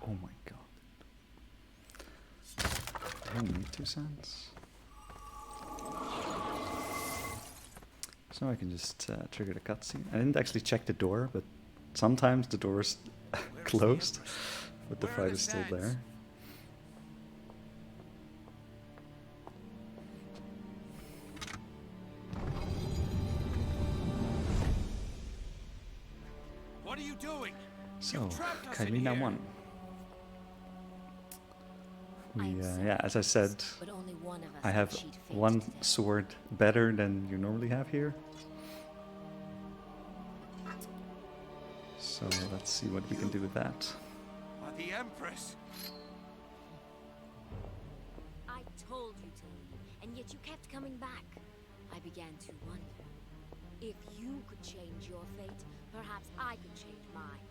Oh my god. I don't need 2 cents. So I can just trigger the cutscene. I didn't actually check the door, but sometimes the door is closed, but the fight is still there. What are you doing? So, Kylina won. Yeah, as I said, But only one of us I have can cheat fate one to death. sword better than you normally have here. So let's see what we can do with that. The Empress. I told you to leave, and yet you kept coming back. I began to wonder. If you could change your fate, perhaps I could change mine.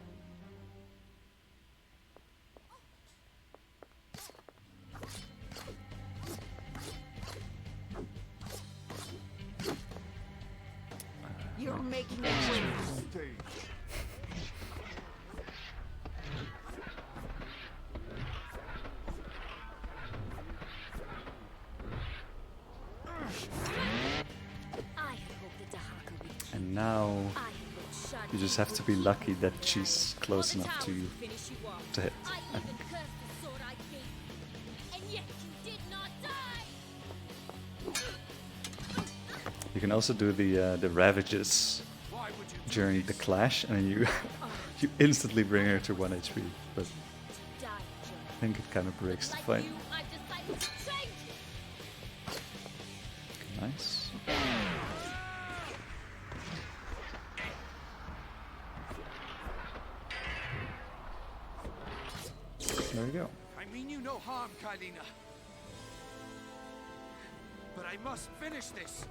You're making a great mistake. I had hoped that Dahaka would keep. And now I had hoped Shadi you just have to be lucky that she's close enough to you finish you off. to hit. I even cursed the sword I gave you, and yet you did not die. You can also do the Ravages Why would you do during the clash, and then you you instantly bring her to 1 HP. But Die, I think it kind of breaks the like fight. you, I've decided to change you. Nice. There you go. I mean you no harm, Kylina. But but I must finish this.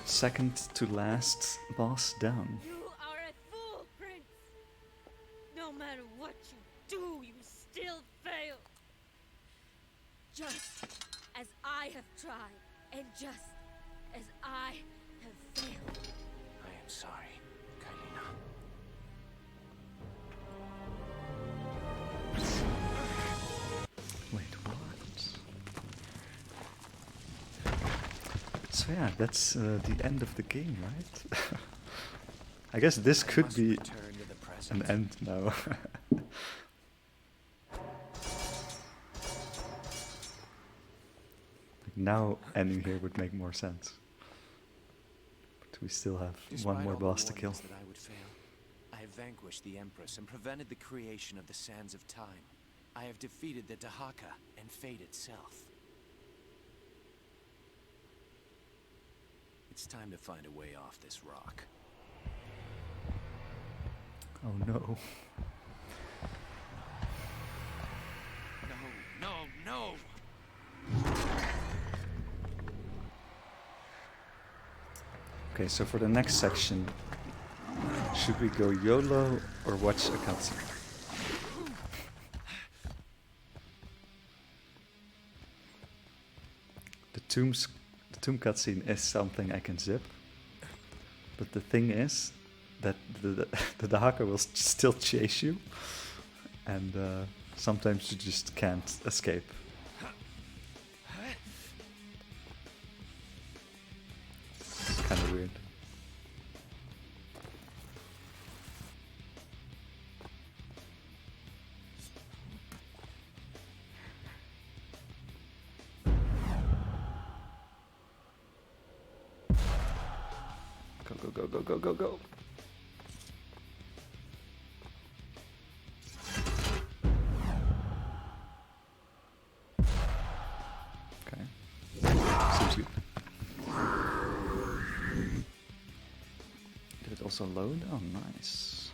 Second to last boss down. You are a fool, Prince. No matter what you do, you still fail. Just as I have tried, and just as I have failed. I am sorry, Kylina. Wait, what? So yeah, that's the end of the game, right? I guess this could Must be return to the present. an end now. Now ending here would make more sense. But we still have Despite one more all the boss to kill. warnings that I would fail, I have vanquished the Empress and prevented the creation of the Sands of Time. I have defeated the Dahaka and fate itself. It's time to find a way off this rock. Oh no. No, no, no! Okay, so for the next section, should we go YOLO or watch a cutscene? The tomb cutscene is something I can zip, but the thing is that the Dahaka will still chase you, and sometimes you just can't escape. It's kind of weird. Go. Okay. Seems good. Did it also load? Oh, nice.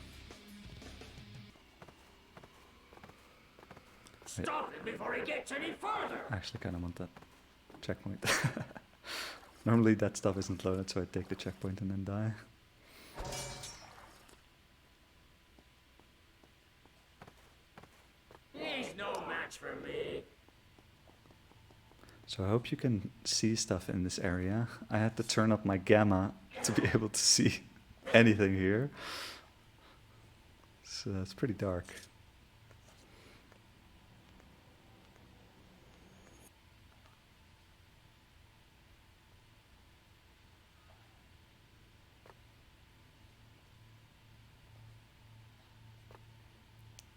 Stop it before he gets any further! I actually kind of want that checkpoint. Normally that stuff isn't loaded, so I take the checkpoint and then die. He's no match for me. So I hope you can see stuff in this area. I had to turn up my gamma to be able to see anything here. So it's pretty dark.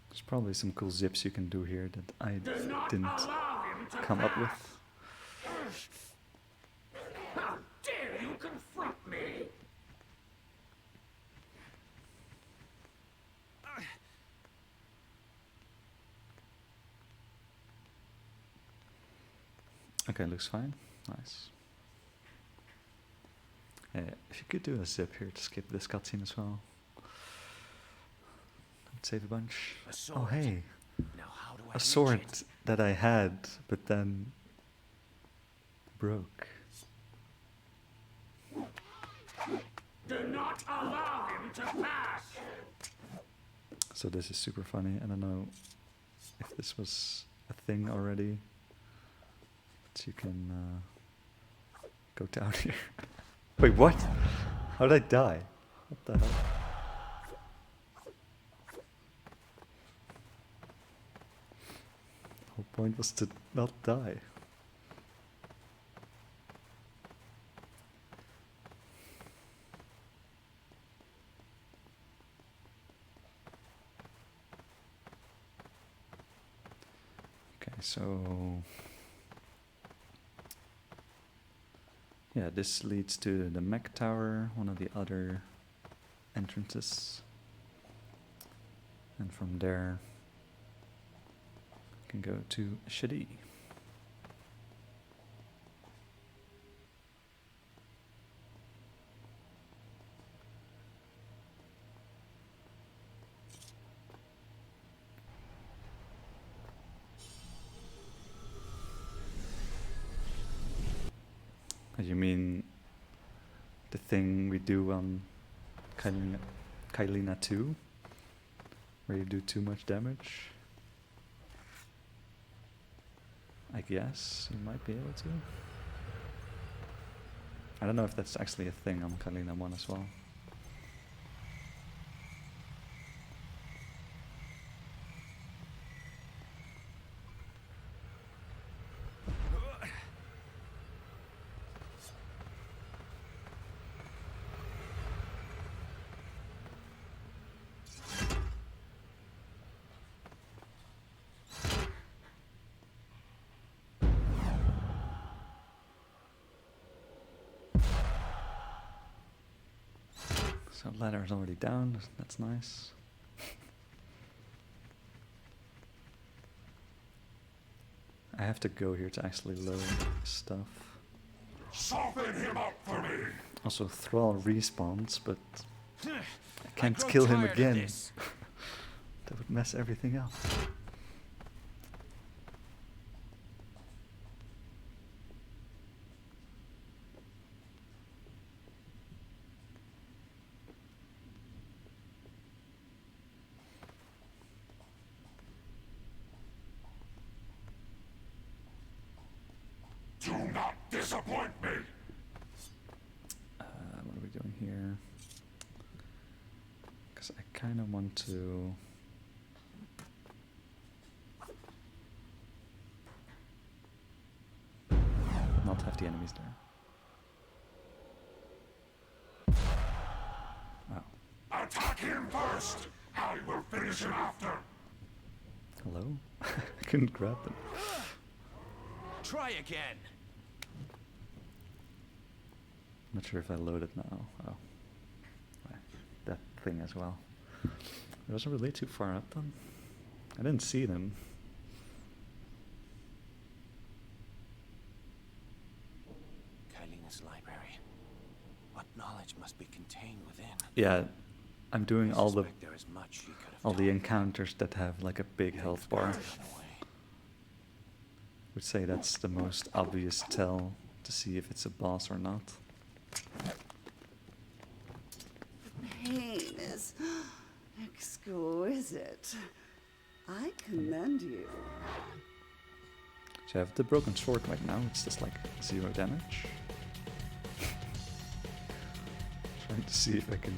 There's probably some cool zips you can do here that I didn't come up with. How dare you confront me? Okay, looks fine. Nice. If you could do a zip here to skip this cutscene as well. That'd save a bunch. A sword. Oh hey, Now how do I a reach sword it? that I had, but then broke. Do not allow him to pass! So this is super funny. I don't know if this was a thing already. But you can go down here. Wait, what? How did I die? What the hell? The whole point was to not die. Okay, so yeah, this leads to the mech tower, one of the other entrances. And from there, you can go to Shadi. you mean the thing we do on Kylina 2? Where you do too much damage? I guess you might be able to. I don't know if that's actually a thing on Kylina 1 as well. So ladder is already down, that's nice. I have to go here to actually load stuff. Soften him up for me. Also Thrall respawns, but I can't kill him again. That would mess everything up. Do not disappoint me. What are we doing here? Because I kind of want to... not have the enemies there. Wow. Attack him first. I will finish him after. Hello? I couldn't grab them. Try again. Not sure if I load it now. Oh. Right. That thing as well. It wasn't really too far up then. I didn't see them. Kylina's library. What knowledge must be contained within? Yeah, I'm doing I all the suspect there is much she could have all the taught me. encounters that have like a big health bar. Would say that's the most obvious tell to see if it's a boss or not. The pain is exquisite. I commend you. So I have the broken sword right now, it's just like 0 damage. Trying to see if I can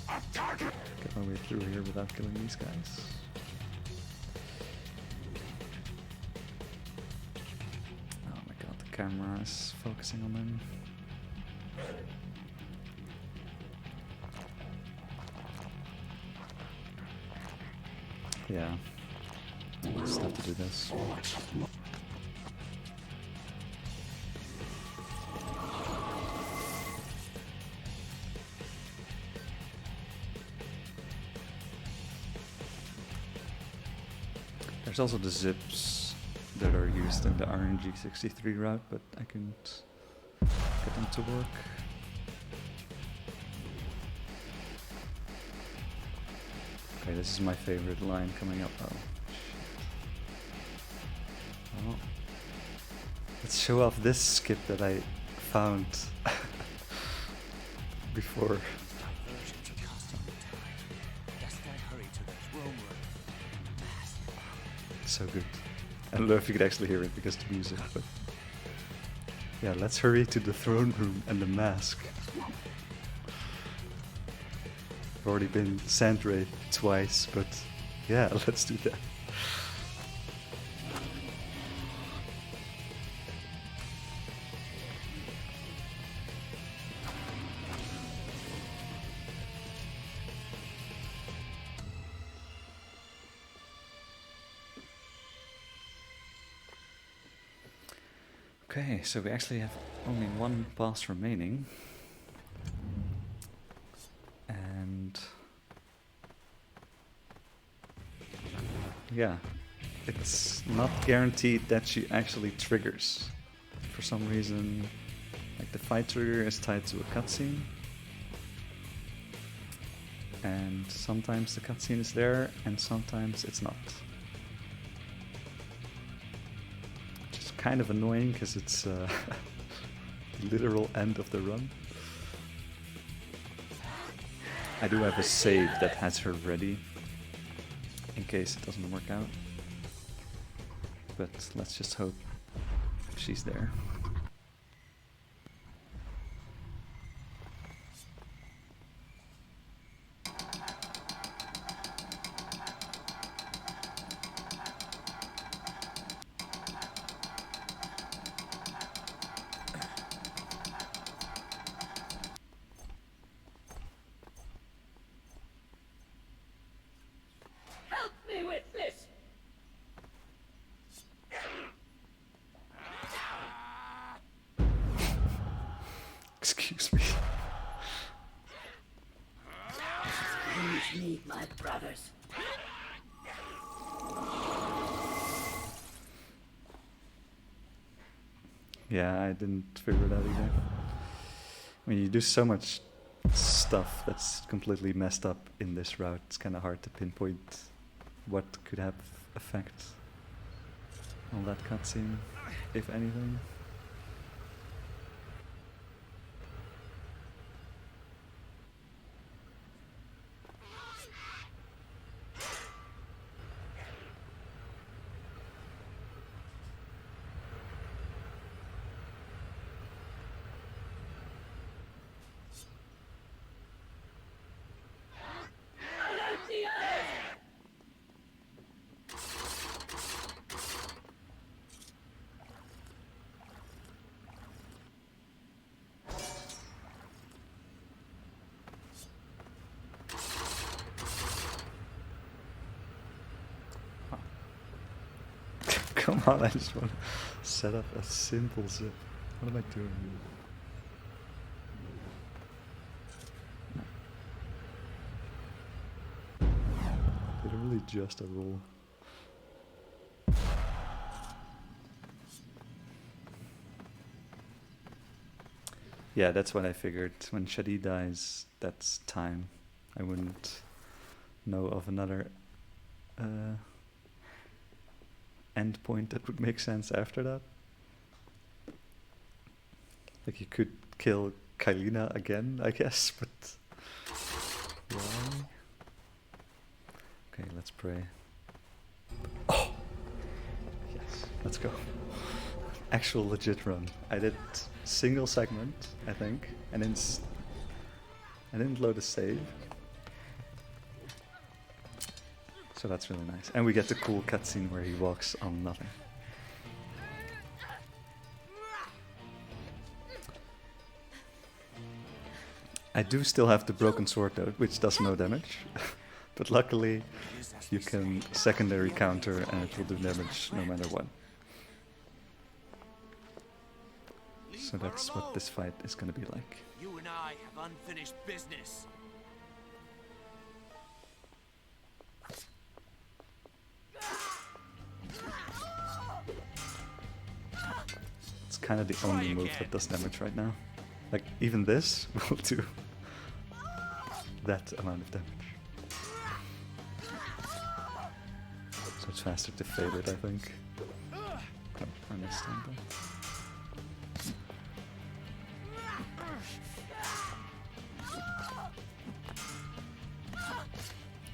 get my way through here without killing these guys. Oh my god, the camera is focusing on them. Yeah, I just have to do this. There's also the zips that are used in the RNG63 route, but I couldn't get them to work. Okay, this is my favorite line coming up. Oh, shit. Well, let's show off this skip that I found before. Diversion to custom time. Best I hurry to the throne room. So good. I don't know if you could actually hear it because of the music, but yeah, let's hurry to the throne room and the mask. I've already been sand raped twice, but yeah, let's do that. Okay, so we actually have only one boss remaining. And yeah, it's not guaranteed that she actually triggers. For some reason, like the fight trigger is tied to a cutscene. And sometimes the cutscene is there and sometimes it's not. Kind of annoying because it's literal end of the run. I do have a save that has her ready in case it doesn't work out. But let's just hope she's there. Help me with this! Excuse me. Please leave my brothers. Yeah, I didn't figure it out either. When you do so much stuff that's completely messed up in this route, it's kind of hard to pinpoint what could have effect on that cutscene, if anything. Come on, I just want to set up a simple zip. What am I doing here? Literally just a roll. Yeah, that's what I figured. When Shadi dies, that's time. I wouldn't know of another end point that would make sense after that. Like you could kill Kylina again, I guess, but why? Okay, let's pray. Oh! Yes, let's go. Actual legit run. I did single segment, I think, and then I didn't load a save. So that's really nice. And we get the cool cutscene where he walks on nothing. I do still have the broken sword though, which does no damage. But luckily you can secondary counter and it will do damage no matter what. So that's what this fight is gonna be like. You and I have unfinished business. It's kind of the only move that does damage right now. Like, even this will do that amount of damage. So it's faster to fade it, I think. Oh, I missed something.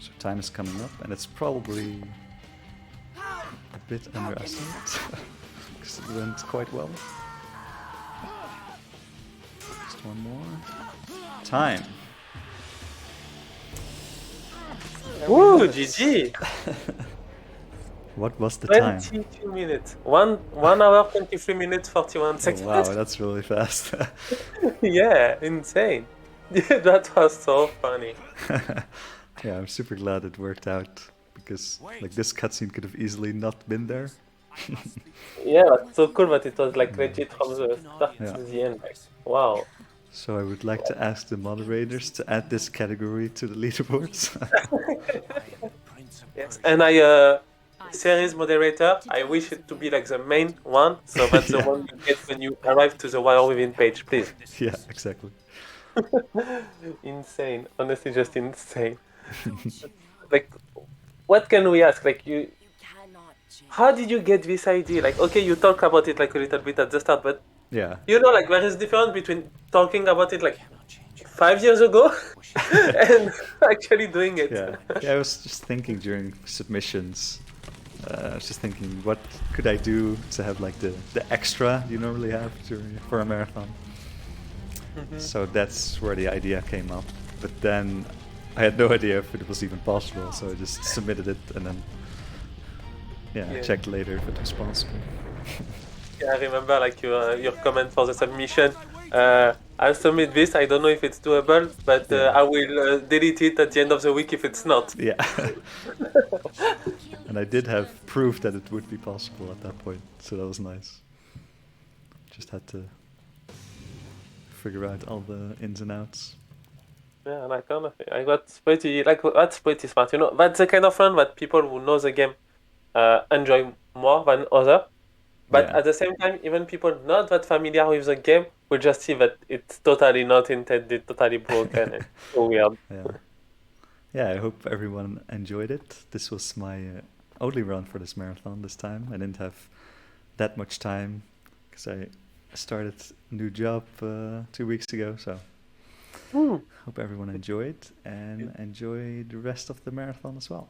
So time is coming up, and it's probably a bit underestimated. Because it went quite well. Just one more. Time. Woo, GG! What was the time? 22 minutes. 1 hour, 23 minutes, 41 seconds. Oh, wow, that's really fast. Yeah, insane. That was so funny. Yeah, I'm super glad it worked out. Because like this cutscene could have easily not been there. Yeah, that's so cool that it was like legit from the start Yeah. to the end. Like, wow. So I would like to ask the moderators to add this category to the leaderboards. Yes, and series moderator, I wish it to be like the main one, so that's the Yeah. one you get when you arrive to the Wire Within page, please. Yeah, exactly. Insane, honestly, just insane. Like, what can we ask? Like, how did you get this idea? Like, okay, you talk about it like a little bit at the start, but Yeah. You know, like, there is difference between talking about it, like, 5 years ago and actually doing it. Yeah. I was just thinking during submissions. I was just thinking, what could I do to have like the extra you normally have for a marathon? So that's where the idea came up. But then I had no idea if it was even possible, so I just submitted it and then I checked later if it was possible. Yeah, I remember like your comment for the submission. I'll submit this. I don't know if it's doable, but I will delete it at the end of the week if it's not. Yeah. And I did have proof that it would be possible at that point, so that was nice. Just had to figure out all the ins and outs. Yeah, like honestly, that's pretty smart. You know, that's the kind of fun that people who know the game enjoy more than other. But at the same time, even people not that familiar with the game will just see that it's totally not intended, totally broken, and so weird. Yeah, I hope everyone enjoyed it. This was my only run for this marathon this time. I didn't have that much time because I started a new job 2 weeks ago. So hope everyone enjoyed and enjoy the rest of the marathon as well.